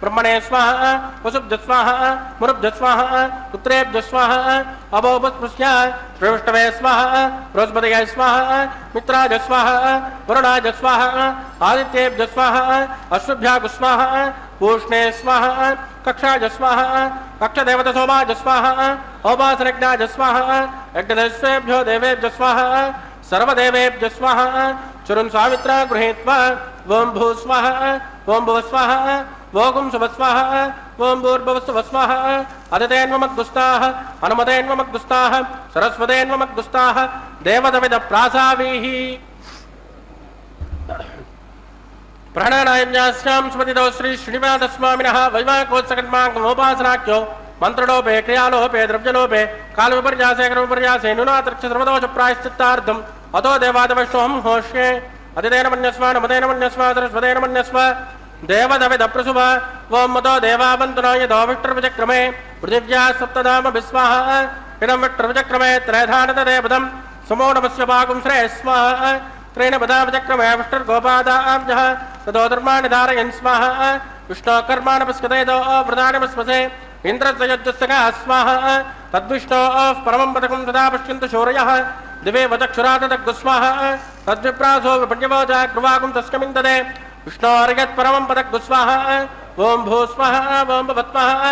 ब्रह्मणे स्वाहा वसुभ्य स्वाहा मुरुभ्य स्वाहा पुत्रेभ्य स्वाहा अभोपस्पृश्य प्रविष्टवे स्वाहा बृहस्पतिके स्वाहा मित्राज स्वाहा वरुणाज स्वाहा आदित्येभ्य स्वाहा अश्वभ्याग स्वाहा पूष्णे स्वाहा कक्षाज स्वाहा कक्षदेवत सोमाज स्वाहा औपासनज्ञाज स्वाहा यज्ञदेवेभ्यो देवेभ्य स्वाहा सर्वदेवेभ्य स्वाहा चुरुन् स्वामित्रा गृहीत्वा ओं भू स्वाहा ओं भुव स्वाहा ओं शुभ स्वाहा ओं भूर्भुवस्सुव स्वाहा अदितेन्वमग्गुस्ताः अनुमतेन्वमग्गुस्ताः सरस्वतेन्वमग्गुस्ताः देवदविद प्रासावीः प्राणानायम्यास्यां स्मृतितो श्री श्रीनिवासस्वामिनः वैवाहिकोत्सकर्माङ्गमोपासनाख्यो मंत्रोपे क्रियालोपे द्रव्यलोपे कालविपर्यासे कर्मविपर्यासे न्यूनातिरिक्त सर्वदोष प्रायश्चित्तार्थम् अतो देवादवैष्णवं होष्ये अतितेन मन्यस्व नमतेन मन्यस्व सरस्वतेन मन्यस्व देवदविदप्रसुभ ओं मतो देवावन्तनो यतो विष्टुर्विचक्रमे पृथिव्या सप्तधाम विस्वाहा इदं विष्टुर्विचक्रमे त्रयधानतदेवदं समो नमस्य भागुं श्रेयः स्वाहा त्रेण पदाविचक्रमे विष्टुर्गोपादाब्जः ततो धर्माणि धारयन् स्वाहा विष्णोकर्माणपस्कतेतो प्रधानमस्मसे इन्द्रस्यज्जस्सखा स्वाहा तद्विष्णोः परमं पदकं तदा पश्यन्तु शौर्यः दिवे वचक्षुरातदग्गुस्वाहा तद्विप्रासो विपण्यवोचा कृवाकुं तस्कमिन्ददे विष्णोर्यत्परमं पदग्गुस्वाहा ओं भू स्वाहा ओं भवत्वाहा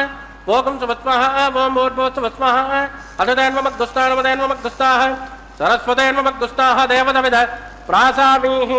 ओं सुवत्वाहा ओं भूर्भुवस्सुवस्वाहा अजतेन्वमग्गुस्तानमतेन्वमग्गुस्ताः सरस्वतेन्वमग्गुस्ताः देवदविद प्रासामीः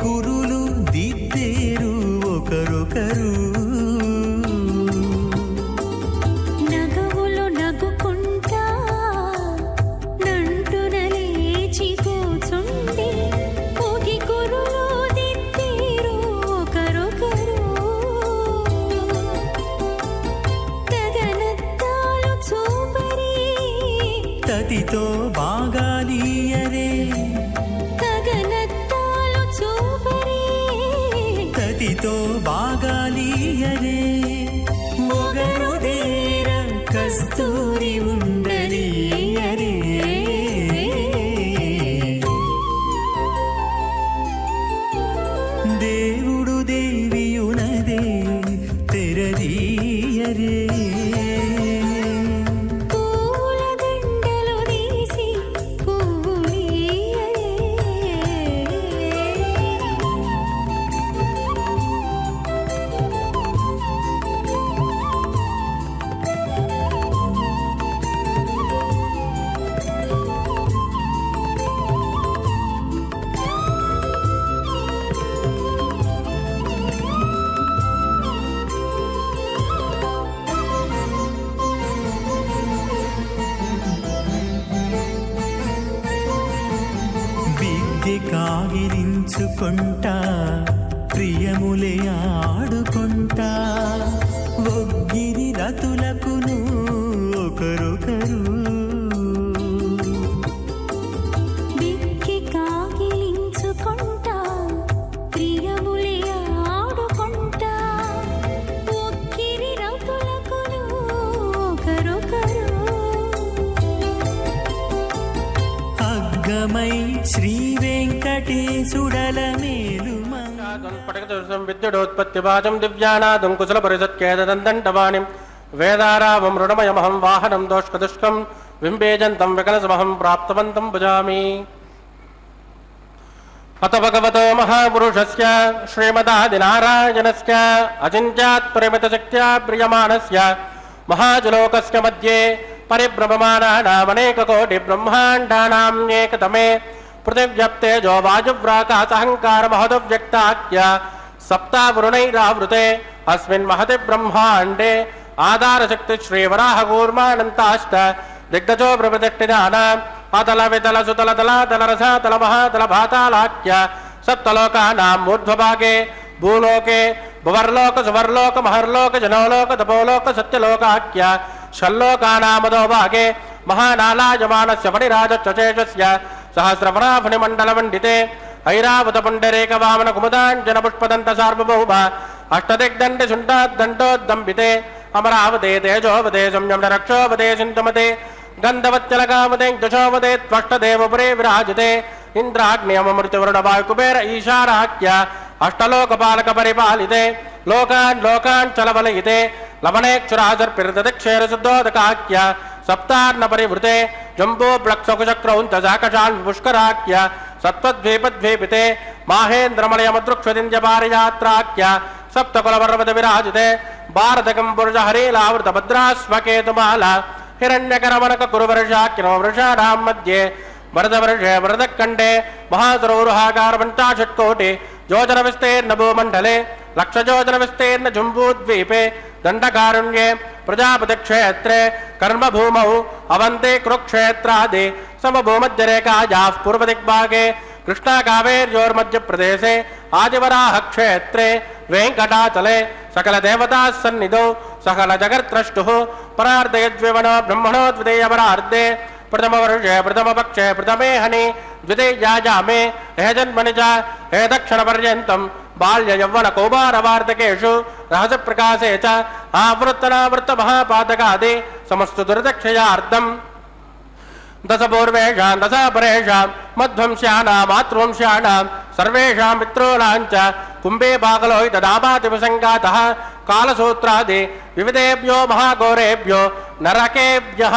కురులు దిద్దేరు ఒకరొకరు నగవులు నగుకుంటా నంటున లేచి కూచుండి పోగి కురులు దిద్దేరు ఒకరొకరు తగనత్తాలు చూపరి తతితో బాగాలియరే తగనత్తాలు చూపరి తతితో బాగాలియరే మొగరు దేర కస్తూరి ఉండలియరే దేవుడు దేవియునదే తెరదీయరే పూల దండలు తీసి పువ్వులియరే విద్య కాగిరించుకుంటా ప్రియములే ఆడుకుంటా ఒగ్గిరి రతులకును ఒకరొకరు బిక్కి కాగిలించుకుంటా ప్రియములే ఆడుకుంటా ఒక్కిరి రతులకును ఒకరొకరు అగ్గమై శ్రీ వెంకటేశుడల మేలుమా విద్యుడోత్పత్తివాచం దివ్యానాదం కుశల పరిషత్కేదండంటవాణిం వేదారావం రుణమయమహం వాహనం దోష్కదుష్కం వింబేజంతం వికలసమహం ప్రాప్తవంతం భజామి. అత భగవతో మహాపురుషస్య శ్రీమదాదినారాయణస్య అచింత్యాత్ పరిమితశక్త్యా ప్రియమాణస్య మహాజలోకస్య మధ్యే పరిభ్రమమానానామనేకకోటి బ్రహ్మాండానాం ఏకతమే పృథివ్యప్తేజో వాయువ్రాకాశహంకార మహదవ్యక్తాఖ్య సప్తావరుణైరావృతే అస్మిన్ మహతి బ్రహ్మాండే ఆధారశక్తి శ్రీవరాహకూర్మానంతాష్ట దిగ్గజో ప్రతిష్ఠితానాం అతల వితల సుతల తలాతల రసాతల మహాతల భాతాలాఖ్య సప్తలోకానాం ఊర్ధ్వభాగే భూలోకే భువర్లోక సువర్లోక మహర్లోక జనోలోక తపోలోక సత్యలోకాఖ్య షల్లోకానామదో భాగే మహానాలాయమానస్య ఫణిరాజశ్చేషస్య సహస్రవరాఫణిమండలమండితే ఐరావత పుండరేక వామన కుముదాంజన పుష్పదంత సార్వభౌమ అష్టదిగ్దండి శుంఠాద్దండోద్దంబితే అమరావతే తేజోవతే సంయమ్న రక్షోవతే సింధుమతే గంధవత్యలకావతే దశోవతే త్వష్టదేవపురే విరాజతే ఇంద్రాగ్నియమృతివరుణ వాయుకుబేర ఈశారాఖ్య అష్టలోకపాలక పరిపాలితే లోకాన్ లోకాన్ చలవలయితే లవణేక్షురాజర్పిర్దక్షేరశుద్ధోదకాఖ్య సప్తార్ణ పరివృతే జంబో ప్లక్షకుచక్రౌంచ జాకషాన్ పుష్కరాఖ్య సత్వద్వీపద్వీపితే మాహేంద్రమలయమదృక్షదింజపారియాత్రాఖ్య సప్తకులపర్వత విరాజితే భారతకం పురుష హరీలావృత భద్రాస్వకేతుమాల హిరణ్యకరమణక కురువర్షాఖ్యనో వృషాఢాం మధ్యే వరదవర్షే వరదఖండే మహాసరోరుహాకార పంచాశత్కోటి యోజన విస్తీర్ణ భూమండలే లక్షయోజన విస్తీర్ణ జంబూద్వీపే దండకారుణ్యే ప్రజాపతి క్షేత్రే కర్మభూమౌ అవంతే కురుక్షేత్రాది సమభూమధ్యరేఖాయాః పూర్వదిగ్భాగే కృష్ణా కావేర్యోర్మధ్యప్రదేశే ఆదివరాహ క్షేత్రే వెంకటాచలే సకల దేవతా సన్నిధౌ సకల జగత్రష్టుః పరార్ధయద్వివనో బ్రహ్మణో ద్వితీయపరార్ధే ప్రథమవర్షే ప్రథమపక్షే ప్రథమే హని ద్వితీయాయామే హేజన్మని చ హే దక్షిణపర్యంతం బాల్య యవ్వన కౌమారవార్ధకేషు రహస్య ప్రకాశే చ ఆవృత్తనావృత్త మహాపాతకాది సమస్త దురదక్షయార్థం దశపూర్వేషాం దశాపరేషాం మధ్వంశ్యానాం మాతృవంశ్యానాం సర్వేషాం మిత్రోణాంచ కుంభే భాగలోహిత నామాతిపసంగాతః కాలసూత్రాది వివిధేభ్యో మహాఘోరేభ్యో నరకేభ్యః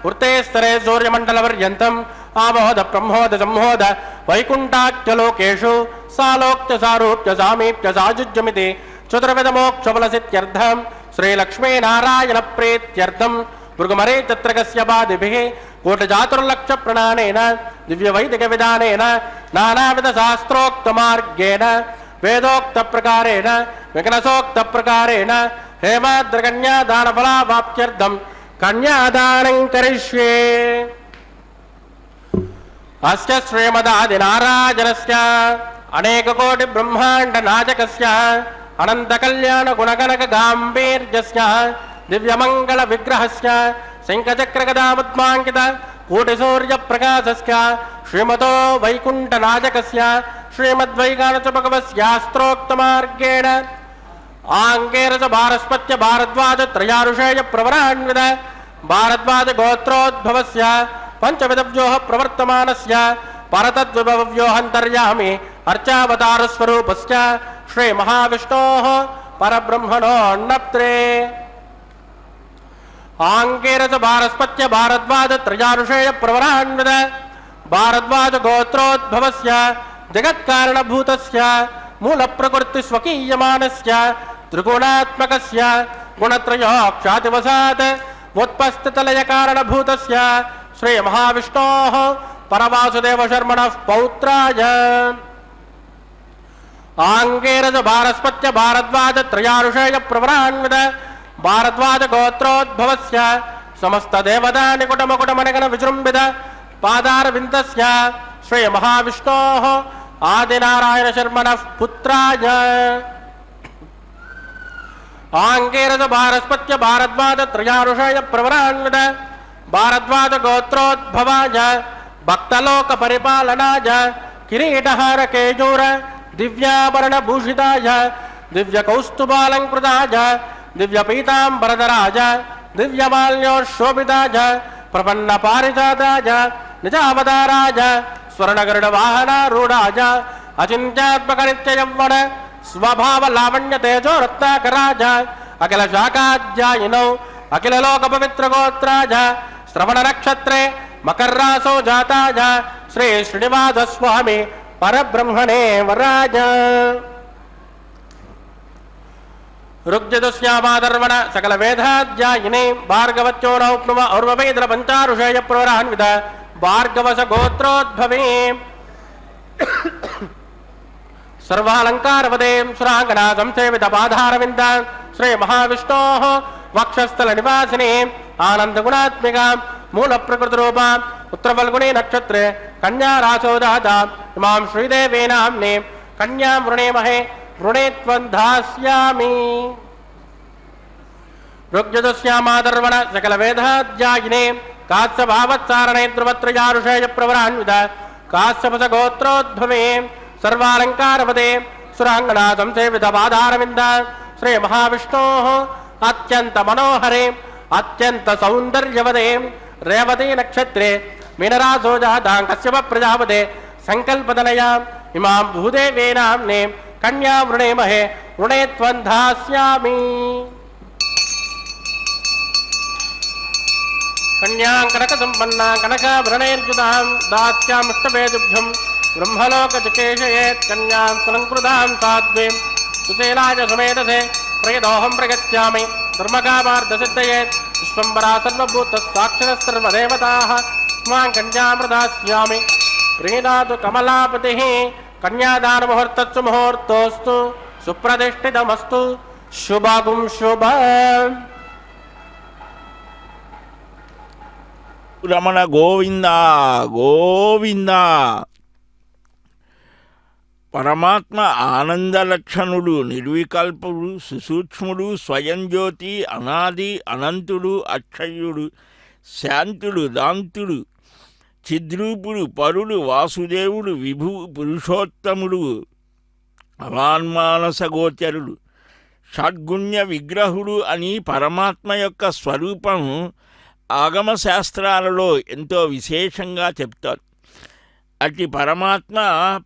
వృత్తేస్తరే సూర్యమండలపర్యంతం ఆమోద బ్రహ్మోద సంహోద వైకుంఠాఖ్యలోకేషు సాలోక్య సారూప్య సామీప్య సాజుజ్యమితి చతుర్విధమోక్షఫలసిత్యర్థం శ్రీలక్ష్మీనారాయణ ప్రీత్యర్థం భృగుమరే చత్రకస్య బాధిభిః కోటిచాతుర్లక్ష ప్రణానేన దివ్య వైదిక విధానేన నానావిధ శాస్త్రోక్త మార్గేణ వేదోక్త ప్రకారేణ వికనసోక్త ప్రకారేణ హేమాద్రకన్యా దానఫలావాప్త్యర్థం కన్యాదానం కరిష్యే. అస్య శ్రీమదాది నారాజనస్య అనేక కోటి బ్రహ్మాండ నాయకస్య అనంత కళ్యాణ గుణగణక గాంభీర్యస్య దివ్యమంగళ విగ్రహస్య శంఖచక్ర గదాపద్మాంకిత కోటి సూర్య ప్రకాశస్య శ్రీమతో వైకుంఠ నాయకస్య శ్రీమద్వైకానస భగవస్యాస్త్రోక్త మార్గేణ ఆంగేరస భారస్పత్య భారద్వాజ త్రయారుషేయ ప్రవరాన్విత భారద్వాజ గోత్రోద్భవస్య పంచవిధ వ్యూహ ప్రవర్తమానస్య పరతద్విభవ వ్యూహంతర్యామి అర్చావతార స్వరూపస్య శ్రీ మహావిష్ణోః పరబ్రహ్మణోన్నప్త్రే. ఆంగేరస భారస్పత్య భారద్వాజ త్రయారుషేయ ప్రవరాన్విత భారద్వాజ గోత్రోద్భవస్య జగత్కారణభూతస్య మూల ప్రకృతి స్వకీయమానస్య త్రిగుణాత్మకస్య గుణత్రయోక్షాతివసాత్ ఉత్పస్థితలయ కారణభూతస్య శ్రీ మహావిష్ణోః పరవాసుదేవ శర్మణః పౌత్రాయ. ఆంగేరస భారస్పత్య భారద్వాజ త్రయారుషేయ ప్రవరాన్విత భారద్వాజ గోత్రోద్భవస్య సమస్త దేవతా నికుటమకుటమణగణ విజృంభిత పాదారవిందస్య శ్రీ మహావిష్ణోః ఆదినారాయణ శర్మణః పుత్రాయ. ఆంగేరస భారస్పత్య భారద్వాజ త్రయారుషేయ ప్రవరాన్విత భారద్వాజ గోత్రోద్భవాయ భక్తలోక పరిపాలనాయ కిరీటహార కేయూర దివ్యాభరణ భూషితాయ దివ్య కౌస్తుభాలంకృతాయ దివ్య పీతాంబరధరాయ దివ్యమాల్యోశోభితాయ ప్రపన్న పారిజాతాయ నిజావతారాయ స్వర్ణగరుడ వాహనారూఢాయ అచింత్యాత్మక నిత్య యవ్వన స్వభావ లావణ్య తేజో రత్నాకరాజ అఖిల శాఖాధ్యాయినౌ అఖిల లోక పవిత్ర గోత్రాజ శ్రవణ నక్షత్రే మకర్రాసో జాతాజ శ్రీ శ్రీనివాస స్వామి పరబ్రహ్మణే వరాజ. ఋగ్యదుశ్యామాదర్వణ సకల వేదాధ్యాయినే భార్గవత్యోనౌప్నువ ఔర్వవేద్ర పంచారుషేయ ప్రవరాన్విత భార్గవస గోత్రోద్భవే సర్వాలంకారవదేం సురాంగనా సంసేవిత పాదారవింద శ్రీ మహావిష్ణోః వక్షస్థల నివాసిని ఆనంద గుణాత్మిక మూల ప్రకృతి రూప ఉత్తరఫల్గుణి నక్షత్రే కన్యా రాసో జాత ఇమాం శ్రీదేవీ నామ్ని కన్యాం వృణేమహే వృణే త్వం దాస్యామి. ఋగ్యదుశ్యామాదర్వణ సకల వేదాధ్యాయినే కాశ్యభావత్సారణే ధ్రువత్రయారుషేయ ప్రవరాన్విత కాశ్యపస గోత్రోద్భవే సర్వాలంకారవదే సురాంగణా సంసేవిత పాదారవింద శ్రీ మహావిష్ణోః అత్యంత మనోహరే అత్యంత సౌందర్యవదే రేవతీ నక్షత్రే మీనరాసో జాతాం కశ్యప ప్రజాపతే సంకల్పదనయా ఇమాం భూదేవీ నామ్నే కన్యా వృణేమహే వృణే త్వం దాస్యామి. కన్యాం కనక సంపన్నా కనకాభరణైర్యుతాం దాస్యామిష్టవేదుభ్యం బ్రహ్మలోకచకేశయేత్ కన్యాం సులంకృతాం సాధ్వీం సుశీలాయ సుమేధసే ప్రయదోహం ప్రగత్యామి ధర్మకామార్థసిద్ధయేత్ విశ్వంబరా సర్వభూతసాక్షిణः సర్వదేవతాః స్మాం కన్యాం ప్రదాస్యామి. ప్రీణాతు కమలాపతిః కన్యాదానముహూర్తస్సు ముహూర్తోస్తు సుప్రతిష్ఠితమస్తు శుభం శుభం. రమణ గోవింద గోవింద. పరమాత్మ ఆనందలక్షణుడు, నిర్వికల్పుడు, సుసూక్ష్ముడు, స్వయం జ్యోతి, అనాది అనంతుడు, అక్షయుడు, శాంతుడు, దాంతుడు, చిద్రూపుడు, పరుడు, వాసుదేవుడు, విభు పురుషోత్తముడు, అవాన్మానస గోచరుడు, షడ్గుణ్య విగ్రహుడు అని పరమాత్మ యొక్క స్వరూపం ఆగమశాస్త్రాలలో ఎంతో విశేషంగా చెప్తారు. అట్టి పరమాత్మ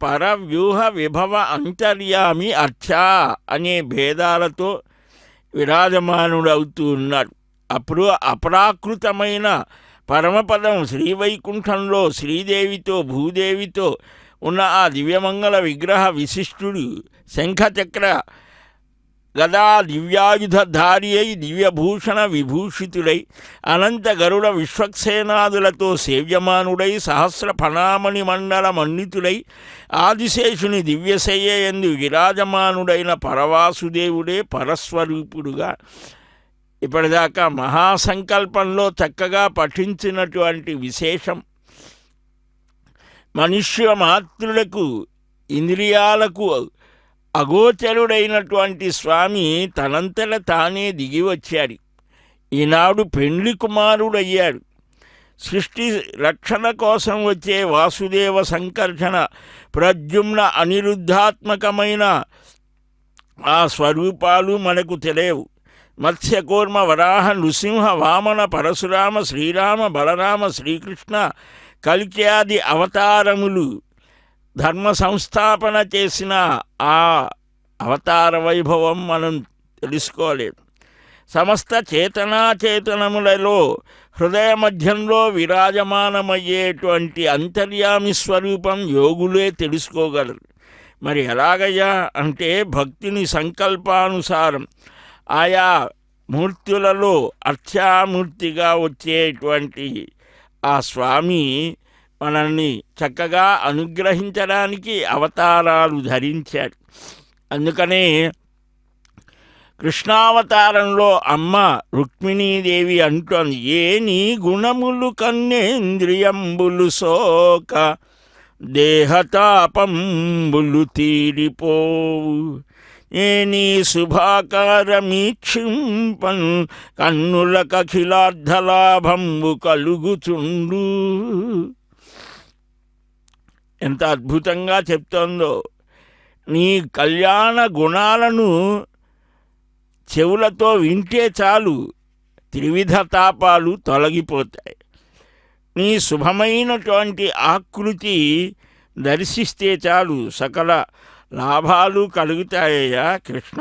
పరవ్యూహ విభవ అంతర్యామి అర్చ అనే భేదాలతో విరాజమానుడవుతూ ఉన్నాడు. అప్పుడు అప్రాకృతమైన పరమపదం శ్రీవైకుంఠంలో శ్రీదేవితో భూదేవితో ఉన్న ఆ దివ్యమంగళ విగ్రహ విశిష్టుడు శంఖచక్ర గదా దివ్యాయుధధారి అయి దివ్యభూషణ విభూషితుడై అనంత గరుడ విశ్వక్సేనాదులతో సేవ్యమానుడై సహస్ర ఫణామణి మండల మన్నితుడై ఆదిశేషుని దివ్యశయ్యందు విరాజమానుడైన పరవాసుదేవుడే పరస్వరూపుడుగా ఇప్పటిదాకా మహాసంకల్పంలో చక్కగా పఠించినటువంటి విశేషం మనుష్య మాతృలకు ఇంద్రియాలకు అగోచరుడైనటువంటి స్వామి తనంతట తానే దిగి వచ్చాడు. ఈనాడు పెండ్లి కుమారుడయ్యాడు. సృష్టి రక్షణ కోసం వచ్చే వాసుదేవ సంకర్షణ ప్రద్యుమ్న అనిరుద్ధాత్మకమైన ఆ స్వరూపాలు మనకు తెలియవు. మత్స్యకూర్మ వరాహ నృసింహ వామన పరశురామ శ్రీరామ బలరామ శ్రీకృష్ణ కల్క్యాది అవతారములు ధర్మ సంస్థాపన చేసిన ఆ అవతార వైభవం మనం తెలుసుకోలేము. సమస్త చేతనాచేతనములలో హృదయ మధ్యంలో విరాజమానమయ్యేటువంటి అంతర్యామి స్వరూపం యోగులే తెలుసుకోగలరు. మరి ఎలాగయ్యా అంటే భక్తిని సంకల్పానుసారం ఆయా మూర్తులలో అర్చామూర్తిగా వచ్చేటువంటి ఆ స్వామి మనల్ని చక్కగా అనుగ్రహించడానికి అవతారాలు ధరించాడు. అందుకనే కృష్ణావతారంలో అమ్మ రుక్మిణీదేవి అంటోంది, ఏ నీ గుణములు కన్నేంద్రియంబులు సోక దేహతాపంబులు తీరిపోవు, ఏ నీ శుభాకారమీక్షింపన్ కన్నుల కఖిలార్థలాభంబు కలుగుచుండు. ఎంత అద్భుతంగా చెప్తోందో. నీ కళ్యాణ గుణాలను చెవులతో వింటే చాలు త్రివిధ తాపాలు తొలగిపోతాయి. నీ శుభమైనటువంటి ఆకృతి దర్శిస్తే చాలు సకల లాభాలు కలుగుతాయ్యా కృష్ణ.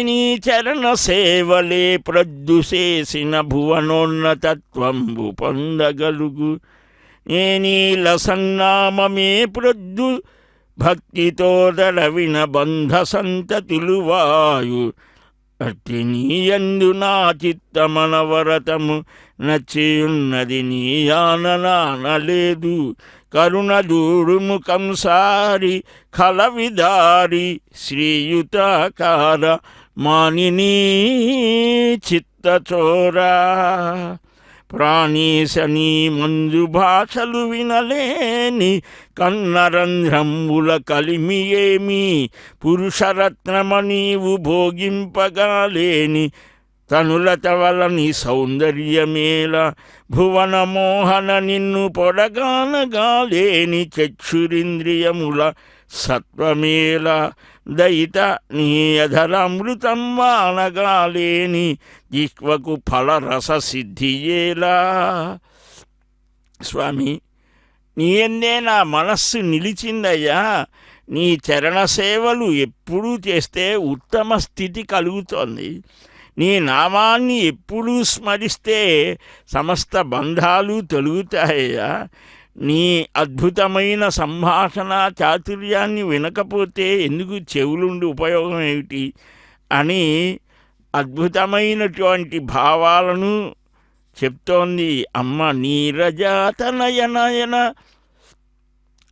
నీ చరణ సేవలే ప్రద్దుసేసిన భువనోన్నతత్వంబు పొందగలుగు, నీల సన్నామమే ప్రొద్దు భక్తితోదర విన బంధ సంతతులు వాయు, అట్టి నీయందు నా చిత్తమనవరతము నచ్చియున్నది నీ ఆననానలేదు, కరుణ దూడుము కంసారి ఖలవిదారి శ్రీయుతాకార మానినీ చిత్తచోరా. ప్రాణీశని మంజు భాషలు వినలేని కన్నరంధ్రంబుల కలిమియేమి, పురుషరత్నమ నీవు భోగింపగాలేని తనులత వలని సౌందర్యమేల, భువన మోహన నిన్ను పొడగానగాలేని చక్షురింద్రియముల సత్వమేల, దయిత నీ అధరామృతం వానగాలేని జిహ్వకు ఫలరస సిద్ధియేలా. స్వామి, నీ ఎందే నా మనస్సు నిలిచిందయ్యా. నీ చరణ సేవలు ఎప్పుడూ చేస్తే ఉత్తమ స్థితి కలుగుతోంది. నీ నామాన్ని ఎప్పుడూ స్మరిస్తే సమస్త బంధాలు తొలుగుతాయ్యా. నీ అద్భుతమైన సంభాషణ చాతుర్యాన్ని వినకపోతే ఎందుకు చెవులుండి ఉపయోగం ఏమిటి అని అద్భుతమైనటువంటి భావాలను చెప్తోంది అమ్మ. నీరజాతనయనయన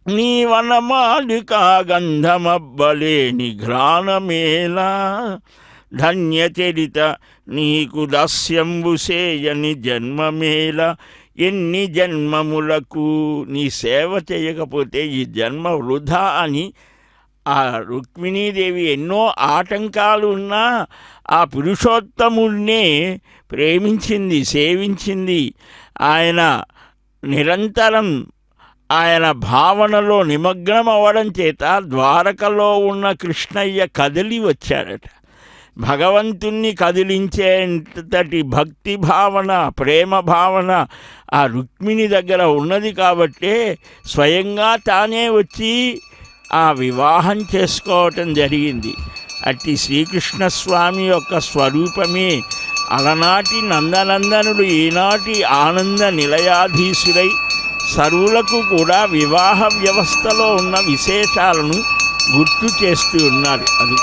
నీ వనమాలికా గంధమబ్బలేని ఘ్రాణమేలా, ధన్యచరిత నీకు దాస్యంబు సేయని జన్మమేల, ఎన్ని జన్మములకు నీ సేవ చేయకపోతే ఈ జన్మ వృధా అని ఆ రుక్మిణీదేవి ఎన్నో ఆటంకాలు ఉన్నా ఆ పురుషోత్తముడినే ప్రేమించింది, సేవించింది. ఆయన నిరంతరం ఆయన భావనలో నిమగ్నం అవ్వడం చేత ద్వారకలో ఉన్న కృష్ణయ్య కదిలి వచ్చాడట. భగవంతుణ్ణి కదిలించేంతటి భక్తి భావన, ప్రేమ భావన ఆ రుక్మిణి దగ్గర ఉన్నది కాబట్టే స్వయంగా తానే వచ్చి ఆ వివాహం చేసుకోవటం జరిగింది. అట్టి శ్రీకృష్ణస్వామి యొక్క స్వరూపమే అలనాటి నందనందనుడు ఈనాటి ఆనంద నిలయాధీశుడై సర్వులకు కూడా వివాహ వ్యవస్థలో ఉన్న విశేషాలను గుర్తు చేస్తూ ఉన్నారు. అది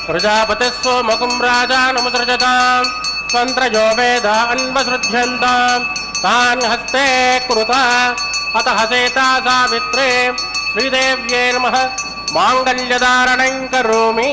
प्रजापतिस्वमुखं राजानमुसृजताम् स्वन्त्रयो वेद अन्वसृज्यन्ताम् तान् हस्ते कुरुता अतः सेता सावित्रे श्रीदेव्यै नमः माङ्गल्यधारणं करोमि।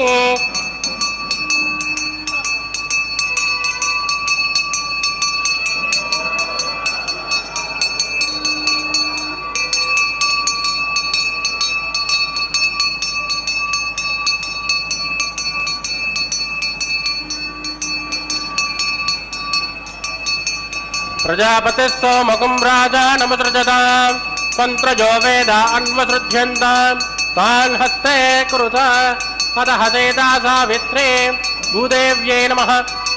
प्रजापतिस्वमुखं राजानमुसृजताम् स्वन्त्रयो वेद अन्वसृज्यन्ताम् तान् हस्ते कुरुता अतः सेता सावित्रे भूदेव्यै नमः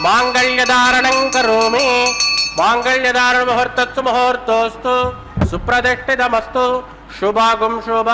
माङ्गल्यधारणं करोमि। माङ्गल्यधारणमुहूर्तस्तु मुहूर्तोऽस्तु सुप्रतिष्ठितमस्तु शुभागुं शुभ।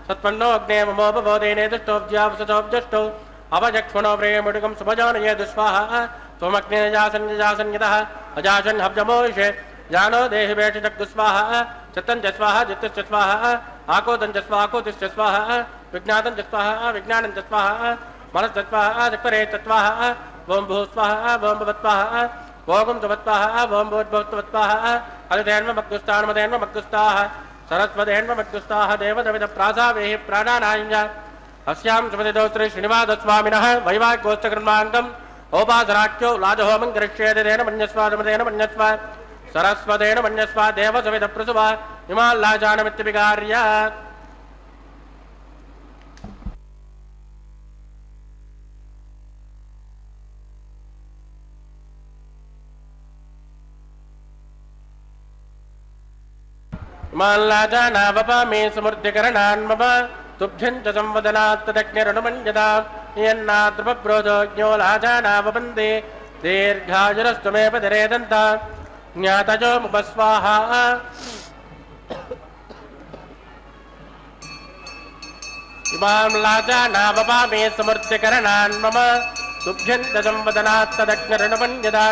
सत्पन्नो अग्ने ममोपबोधेने दुष्टोब्ज्यावसतोब्जष्टो अवजक्ष्मणो प्रेमृगं सुभजानये दुस्वाहा त्वमग्निजासन्यजासन्यतः अजासन् हव्यमोषे जानो देहि वेषजग्गुस्वाहा चित्तञ्च स्वाहा जित्तश्च स्वाहा आकोतञ्च स्वाकोतिश्च स्वाहा विज्ञातञ्च स्वाहा विज्ञानञ्च स्वाहा मनश्च स्वाहा चक्रे स्वाहा ओं भूस्वाहा ओं भवत्वाहा भोगं सुवत्वाहा ओं भूद्भवत्वाहा अदितेन्वमग्गुस्तान्मदेन्वमग्गुस्ताः सरस्वतेन्वमग्गुस्ताः देवदविदप्रासावेहि प्राणानायञ्च अस्यां सुमतिदौ श्री श्रीनिवासस्वामिनः वैवाहिकोत्सकर्माङ्गम् ओपासराख्यो लाजहोमं करिष्येदेन मन्यस्वादमदेन मन्यस्व सरस्वतेन मन्यस्वा देवसविदप्रसुव इमाल्लाजानमित्यभिकार्य इमाल्लाजानावपामे समृद्धिकरणान्मम तुभ्यं च संवदनात्तदग्निरनुमन्यता यन्नाद्रपब्रोधोज्ञो लाजानावपन्दे दीर्घायुरस्तुमेव दरेदन्त ज्ञातजो मुपस्वाहा इमां लाजानावपामे समृद्धिकरणान् मम तुभ्यन्तजं वदनात्तदग्निरणपन्यदा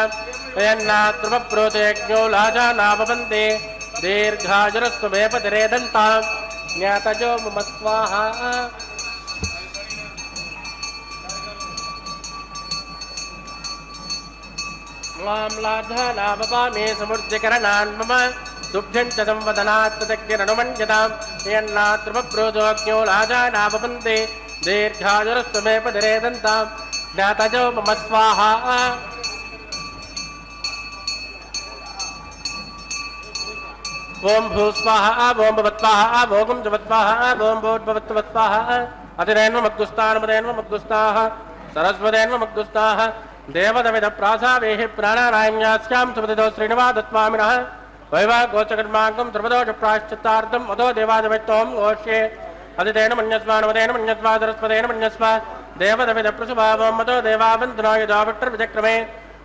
यन्नाद्रुवप्रोतयज्ञो लाजानावपन्ते दीर्घाजुरस्तु मे पतिरे दन्तां ज्ञातजो मम स्वाहा मां लाजानावपामे समृद्धिकरणान् मम तुभ्यञ्च संवदनात्तदग्निरणुमन्यतां यन्नाद्रुवप्रोतोऽज्ञो लाजानावपन्ते दीर्घाजुरस्तु मे पतिरे दन्तां ज्ञातजो मम स्वाहा ओम भूस्वाहा ओम भवत्वाहा भोगुं जवत्वाहा ओम भूर्भवत्वत्वाहा अतिरेन्वमग्गुस्तानमदेन्वमग्गुस्ताः सरस्वतेन्वमग्गुस्ताः देवदविदप्रासावेः प्राणानायम्यास्यां सुपतितो श्रीनिवासस्वामिनः वैवागोचकर्माङ्गं द्रवदोष प्राश्चित्तार्थम् अधो देवादवित्तों घोष्ये अतितेन मन्यस्वानवदेन मन्यस्वा सरस्वतेन मन्यस्वा देवदविदप्रसुभावं मतो देवावन्दनाय दावट्टर्विचक्रमे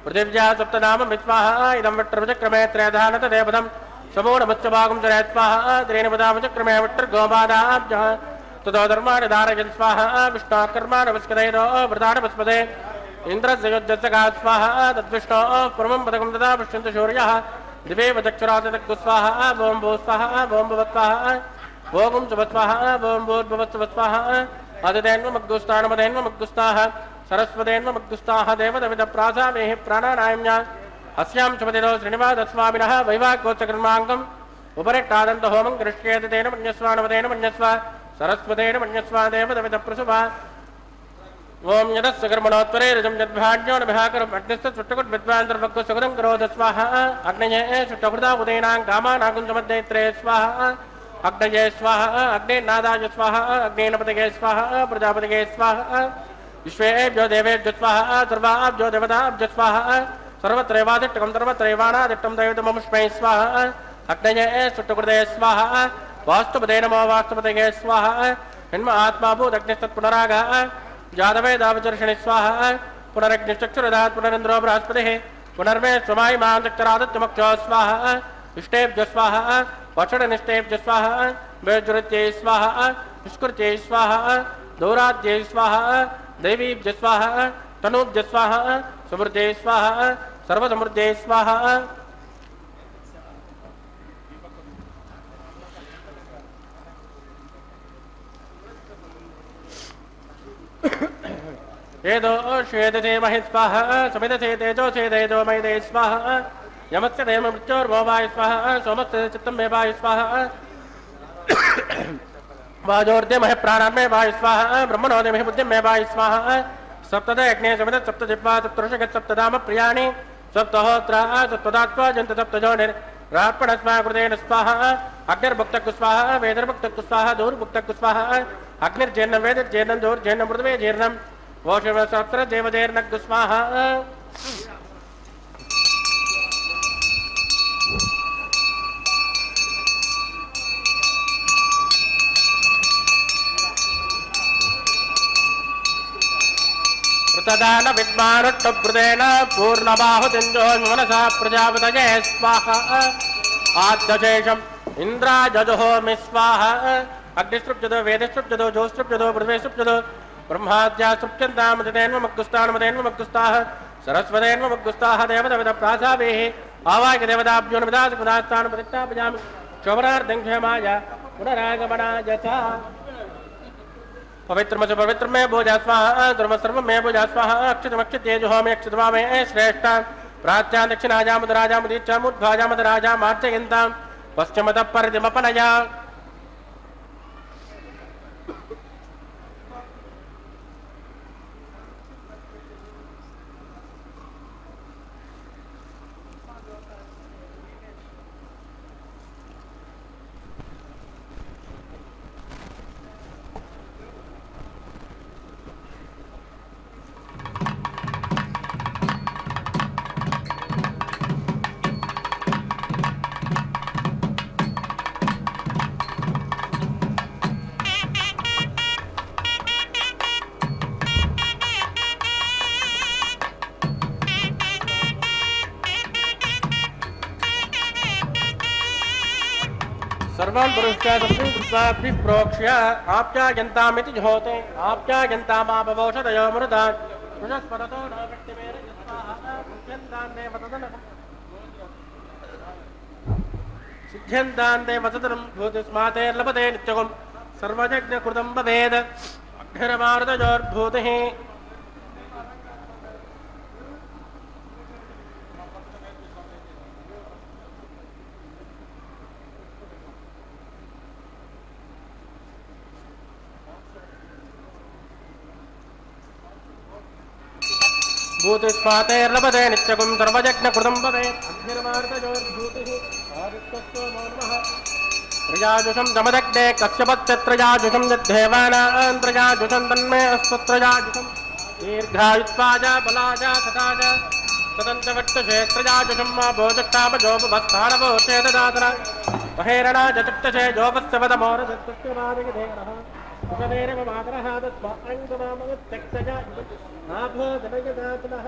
पृथिव्या सप्तनाम विस्वाहा इदं वट्टर्विचक्रमे त्रयधानत देवदम् समूढमुच्चभागं चरय स्वाहा त्रीणिपदामचक्रमे विट्टर्गोपादाब्जः ततो धर्माणि धारयन् स्वाहा विष्णाकर्माणवस्कदैरो वृतानवस्पदे इन्द्रस्य युज्यस्य स्वाहा तद्विष्णोः परमं पदकं तदा पश्यन्तु सूर्यः दिवेव चक्षुरादितग्गुस्वाहा ओं भू स्वाहा ओं भवत्वाहा भोगुं सुभत्वाहा ओं भूर्भुवत्सवत्वाहा अदितेन्वमग्गुस्तानमदेन्वमग्गुस्ताः सरस्वतेन्वमग्गुस्ताः देवदविदप्रासावेः प्राणानायम्या अस्यां शुभदिनो श्रीनिवासस्वामिनः वैवागोचकर्माङ्गम् उपरिष्टादन्तहोमं करिष्येत तेन मन्यस्वानवदेन मन्यस्वा सरस्वतेन मन्यस्वा देवदविदप्रसुभा ओम यदस्य कर्मणोत्तरे रजं यद्भाज्ञो नभिहाकरम् अग्निस्य सुट्टकुट्विद्वान्तर्भक्को सुगुणं करोद स्वाहा अग्नये सुट्टकृता उदयनां कामानाकुञ्जमध्यैत्रे स्वाहा अग्नये स्वाहा अग्नेनादाय स्वाहा अग्नेनपतये स्वाहा प्रजापतये स्वाहा विश्वेभ्यो देवेभ्यो स्वाहा सर्वाभ्यो देवताभ्यो स्वाहा सर्वत्रैवादिष्टकं सर्वत्रैवाणादिष्टं दैवतममुष्मै स्वाहा अग्नये सुट्टकृते स्वाहा वास्तुपदे नमो वास्तुपतये स्वाहा हिन्म आत्मा भूदग्निस्तत्पुनरागः जातवे दावचर्षणि स्वाहा पुनरग्निश्चक्षुरदात् पुनरिन्द्रो बृहस्पतिः पुनर्मे स्वमायि मां चक्षरादित्यमुक्षो स्वाहा इष्टेभ्य स्वाहा वषडनिष्टेभ्य स्वाहा वेजुरित्यै स्वाहा निष्कृत्यै स्वाहा दौराद्यै स्वाहा दैवीभ्य स्वाहा तनूभ्य स्वाहा समृद्ध्यै स्वाहा सर्वसमृद्ध्यै स्वाहा येदो श्वेदते महि स्वाहा समिदते तेजो सेदेजो मयिदे स्वाहा यमस्य देव मृत्योर्भवाय स्वाहा सोमस्य चित्तं मे वाय स्वाहा वाजोर्दे महि प्राणान्मे वाय स्वाहा ब्रह्मणोदे महि बुद्धिं मे वाय स्वाहा सप्तदे अग्ने समिद सप्तजिह्वा सप्तऋषिक सप्तधाम प्रियाणि सप्तहोत्रा सप्तदात्वा जन्त सप्तजोनिर् रार्पणस्वाकृतेन स्वाहा अग्निर्भुक्तः स्वाहा वेदर्भुक्तः स्वाहा दूर्भुक्तः स्वाहा अग्निर्जीर्णं वेदर्जीर्णं दूर्जीर्णं मृदवे जीर्णं वोषवसहस्र देवदेर्नग् स्वाहा प्रतदान विद्मानुष्टभृतेन पूर्णबाहुतिञ्जोन् मनसा प्रजापतये स्वाहा आद्यशेषम् इन्द्राजजुहोमि स्वाहा अग्निसृप्यतो वेदसृप्यतो जोसृप्यतो पृथ्वीसृप्यतो ब्रह्माद्या सृप्यन्तामदेन्वमग्गुस्ताः सरस्वतेन्वमग्गुस्ताः देवदविदप्रासावेः आवाह्य देवताभ्यो नमिदासपदास्तान् प्रतिष्ठापयामि शोभनार्थं क्षेमाय पुनरागमनाय च पवित्रमच पवित्र में भोजा स्वाहा धर्म सर्व में भोजा स्वाहा अक्षतमक्षतेजुहोमि अक्षतवा में श्रेष्ठ प्राच्या दक्षिणाजामुदराजामुदीक्षामुद्भाजामुदराजा मार्चयन्तां पश्चिमतः परिदिमपनया सर्वान् पुरुषादस्मिन् कृत्वाभिः प्रोक्ष्य आप्यायन्तामिति ज्योते आप्यायन्तामापवौषधयो मृदान् पुनस्परतो न व्यक्तिमेन सिद्ध्यन्तान्ते वसतनं भूतिस्मातेर्लभते नित्यगुं सर्वयज्ञकृतं भवेद् अग्निरमारुतयोर्भूतिः भूतिस्मातेर्लभते नित्यगुं सर्वयज्ञकृतं भवेत् अग्निरमारुतयोर्भूतिः आदित्यस्तो नमः त्रयाजुषं दमदग्ने कश्यपत्यत्रयाजुषं यद्धेवानान्त्रयाजुषं तन्मे अस्त्वत्रयाजुषं दीर्घायुत्वाय बलाय सदाय तदन्तवट्टशेत्रयाजुषं मा भोजट्टामजोपस्थानवोचेददातन महेरणाय चक्षसे जोपस्य वदमोरजत्वस्यवादिगधेरः कुशलेरव मातरः तस्मा अङ्गमामगत्यक्षया आभो जनयदातनः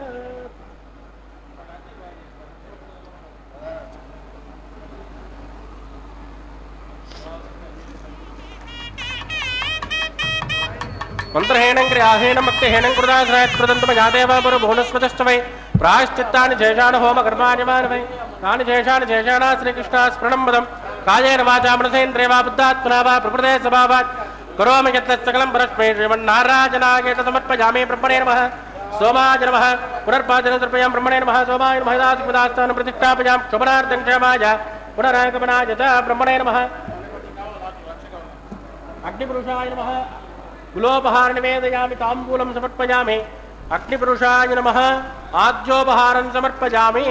मंत्रहेण क्रियाहेण मक्तिहेण कृताश्रयत्कृतन्तमजादेव पुरभुवनस्पतिश्च वै प्रायश्चित्तानि शेषान् होमकर्माण्यमान् वै तानि शेषान् शेषाणा श्रीकृष्णास्मरणं पदं कायेन वाचा मनसेन्द्रियवा बुद्धात्मना वा प्रकृते स्वभावात् करोमि यत् सकलं परस्मै श्रीमन्नारायणाय समर्पयामि ब्रह्मणे नमः सोमाय नमः पुनर्पादनद्रव्यं ब्रह्मणे नमः सोमाय नमः दासपदास्थानं प्रतिष्ठापयां क्षमणार्थं क्षमाय पुनरागमनाय च ब्रह्मणे नमः अग्निपुरुषाय नमः कुलोपहार निवेदयामि ताम्बूलं समर्पयामि अग्निपुरुषाय नमः आद्योपहारं समर्पयामि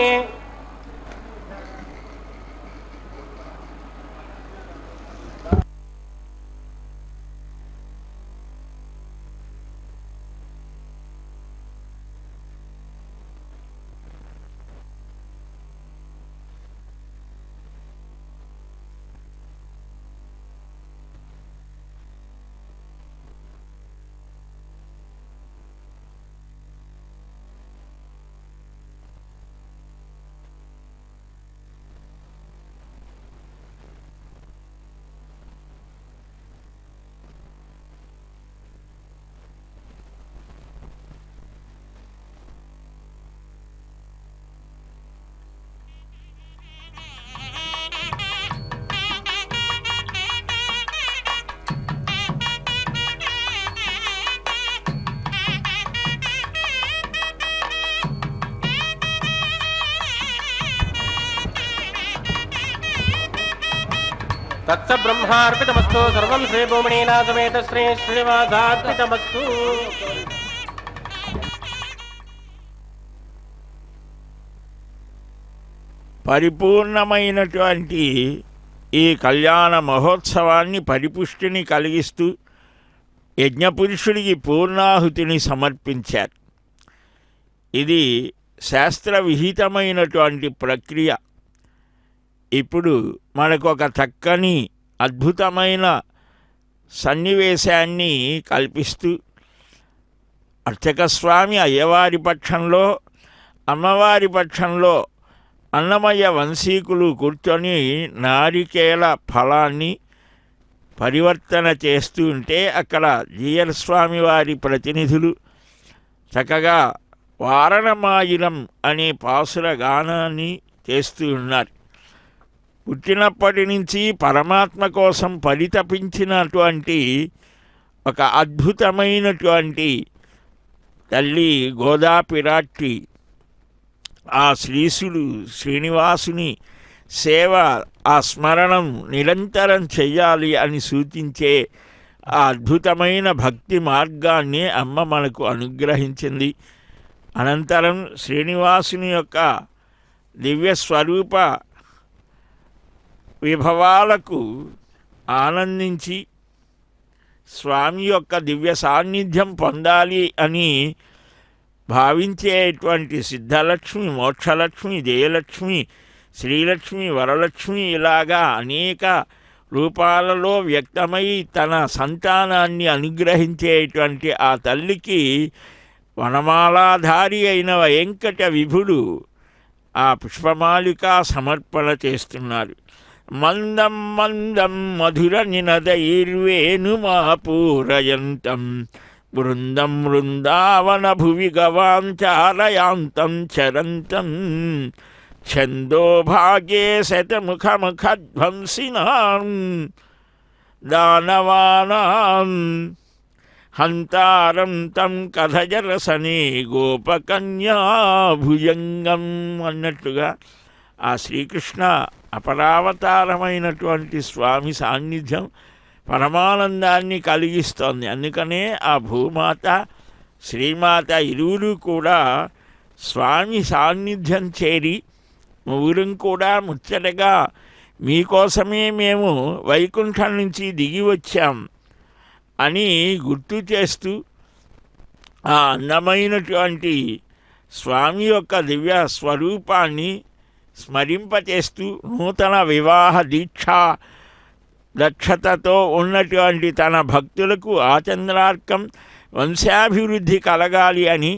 तत्स ब्रह्मार्पितमस्तु सर्वं श्रीभूमिनीना समेत श्री श्रीनिवासार्पितमस्तु పరిపూర్ణమైనటువంటి ఈ కళ్యాణ మహోత్సవాన్ని పరిపుష్టిని కలిగిస్తూ యజ్ఞపురుషుడికి పూర్ణాహుతిని సమర్పించారు. ఇది శాస్త్ర విహితమైనటువంటి ప్రక్రియ. ఇప్పుడు మనకు ఒక చక్కని అద్భుతమైన సన్నివేశాన్ని కల్పిస్తూ అర్చకస్వామి అయ్యవారి పక్షంలో అమ్మవారి పక్షంలో అన్నమయ్య వంశీకులు కూర్చొని నారికేల ఫలాన్ని పరివర్తన చేస్తూ ఉంటే అక్కడ జీయర్ స్వామి వారి ప్రతినిధులు చక్కగా వారణమాయిలం అనే పాసుర గానాన్ని చేస్తూ ఉన్నారు. పుట్టినప్పటి నుంచి పరమాత్మ కోసం పరితపించినటువంటి ఒక అద్భుతమైనటువంటి తల్లి గోదాపిరాట్టి ఆ శ్రీసుడు శ్రీనివాసుని సేవ ఆ స్మరణం నిరంతరం చెయ్యాలి అని సూచించే ఆ అద్భుతమైన భక్తి మార్గాన్ని అమ్మ మనకు అనుగ్రహించింది. అనంతరం శ్రీనివాసుని యొక్క దివ్యస్వరూప విభవాలకు ఆనందించి స్వామి యొక్క దివ్య సాన్నిధ్యం పొందాలి అని భావించేటువంటి సిద్ధలక్ష్మి, మోక్షలక్ష్మి, జయలక్ష్మి, శ్రీలక్ష్మి, వరలక్ష్మి ఇలాగా అనేక రూపాలలో వ్యక్తమై తన సంతానాన్ని అనుగ్రహించేటువంటి ఆ తల్లికి వనమాలాధారి అయిన వెంకట విభుడు ఆ పుష్పమాలిక సమర్పణ చేస్తున్నారు. మందం మందం మధుర నినదైర్వేణుమాపూరయంతం బృందం బృందావన భువి గవాంచాలయాంతం చరంతం ఛందోభాగే శతముఖముఖధ్వంసినాం దానవానాం హంతారం తం కథజరసనే గోపకన్యా భుజంగం అన్నట్టుగా ఆ శ్రీకృష్ణ అపరావతారమైనటువంటి స్వామి సాన్నిధ్యం పరమానందాన్ని కలిగిస్తోంది. అందుకనే ఆ భూమాత శ్రీమాత ఇరువురు కూడా స్వామి సాన్నిధ్యం చేరి ఊరం కూడా ముచ్చటగా మీకోసమే మేము వైకుంఠం నుంచి దిగి వచ్చాం అని గుర్తు చేస్తూ ఆ అందమైనటువంటి స్వామి యొక్క దివ్య స్వరూపాన్ని స్మరింపచేస్తూ నూతన వివాహ దీక్షా దక్షతతో ఉన్నటువంటి తన భక్తులకు ఆచంద్రార్కం వంశాభివృద్ధి కలగాలి అని,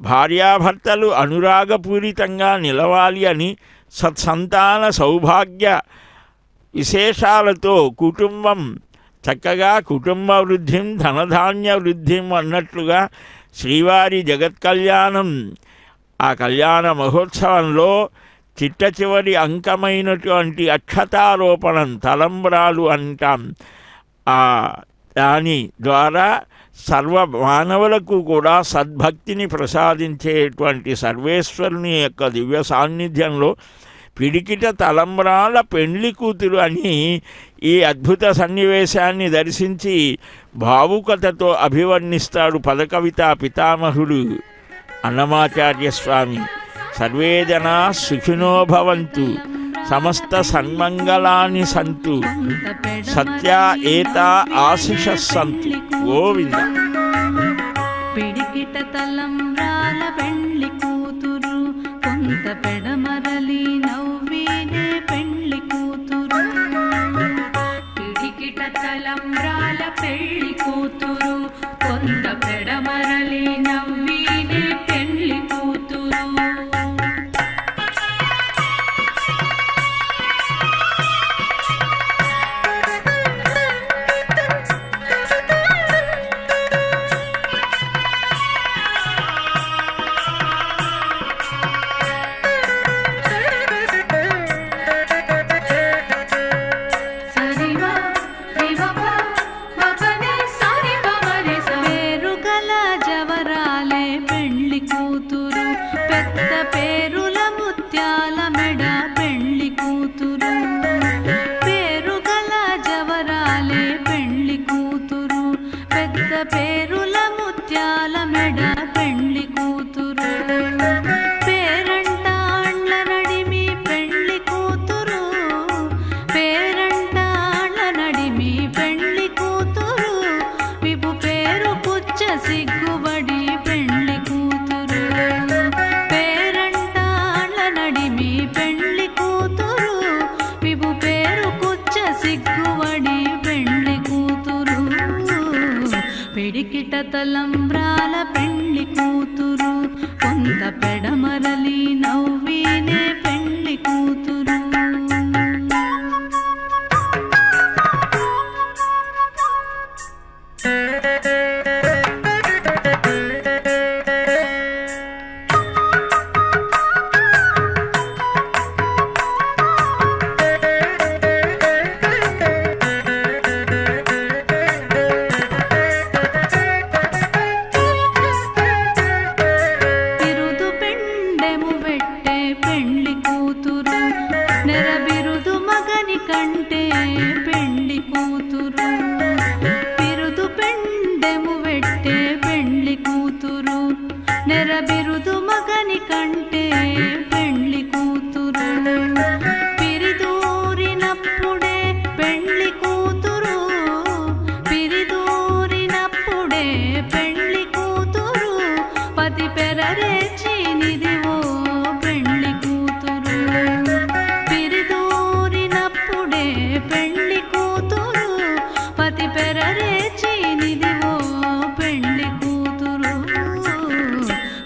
భార్యాభర్తలు అనురాగపూరితంగా నిలవాలి అని, సత్సంతాన సౌభాగ్య విశేషాలతో కుటుంబం చక్కగా కుటుంబ వృద్ధిం ధనధాన్య వృద్ధిం అన్నట్లుగా శ్రీవారి జగత్ కళ్యాణం ఆ కళ్యాణ మహోత్సవంలో చిట్ట చివరి అంకమైనటువంటి అక్షతారోపణం తలంబ్రాలు అంటాం. దాని ద్వారా సర్వ మానవులకు కూడా సద్భక్తిని ప్రసాదించేటువంటి సర్వేశ్వరుని యొక్క దివ్య సాన్నిధ్యంలో పిడికిట తలంబ్రాల పెండ్లి కూతురు అని ఈ అద్భుత సన్నివేశాన్ని దర్శించి భావుకతతో అభివర్ణిస్తాడు పదకవితా పితామహుడు అన్నమాచార్య స్వామి. సర్వే జనా సుఖినో భవంతు, సమస్త సన్మంగళాని సంతు, సత్యా ఏతా ఆశిషస్ సంతు. గోవింద. పిడికిట తలంబ్రాల పెండ్లి కూతురు, కొంత పెడమరలి నవ్వినే పెండ్లి కూతురు. పిడికిట తలంబ్రాల పెళ్లి కూతురు, కొంత పెడమరలి నవ్వినే పెండ్లి కూతురు. పిడికిట తలంబ్రాల పెండ్లి కూతురు, కొంత పెడమరలి నవ్వినే పెండ్లి కూతురు.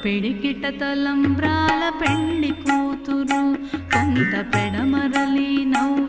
పిడికిట తలంబ్రాల పెండ్లి కూతురు, కొంత పెడమరలి నవ్వు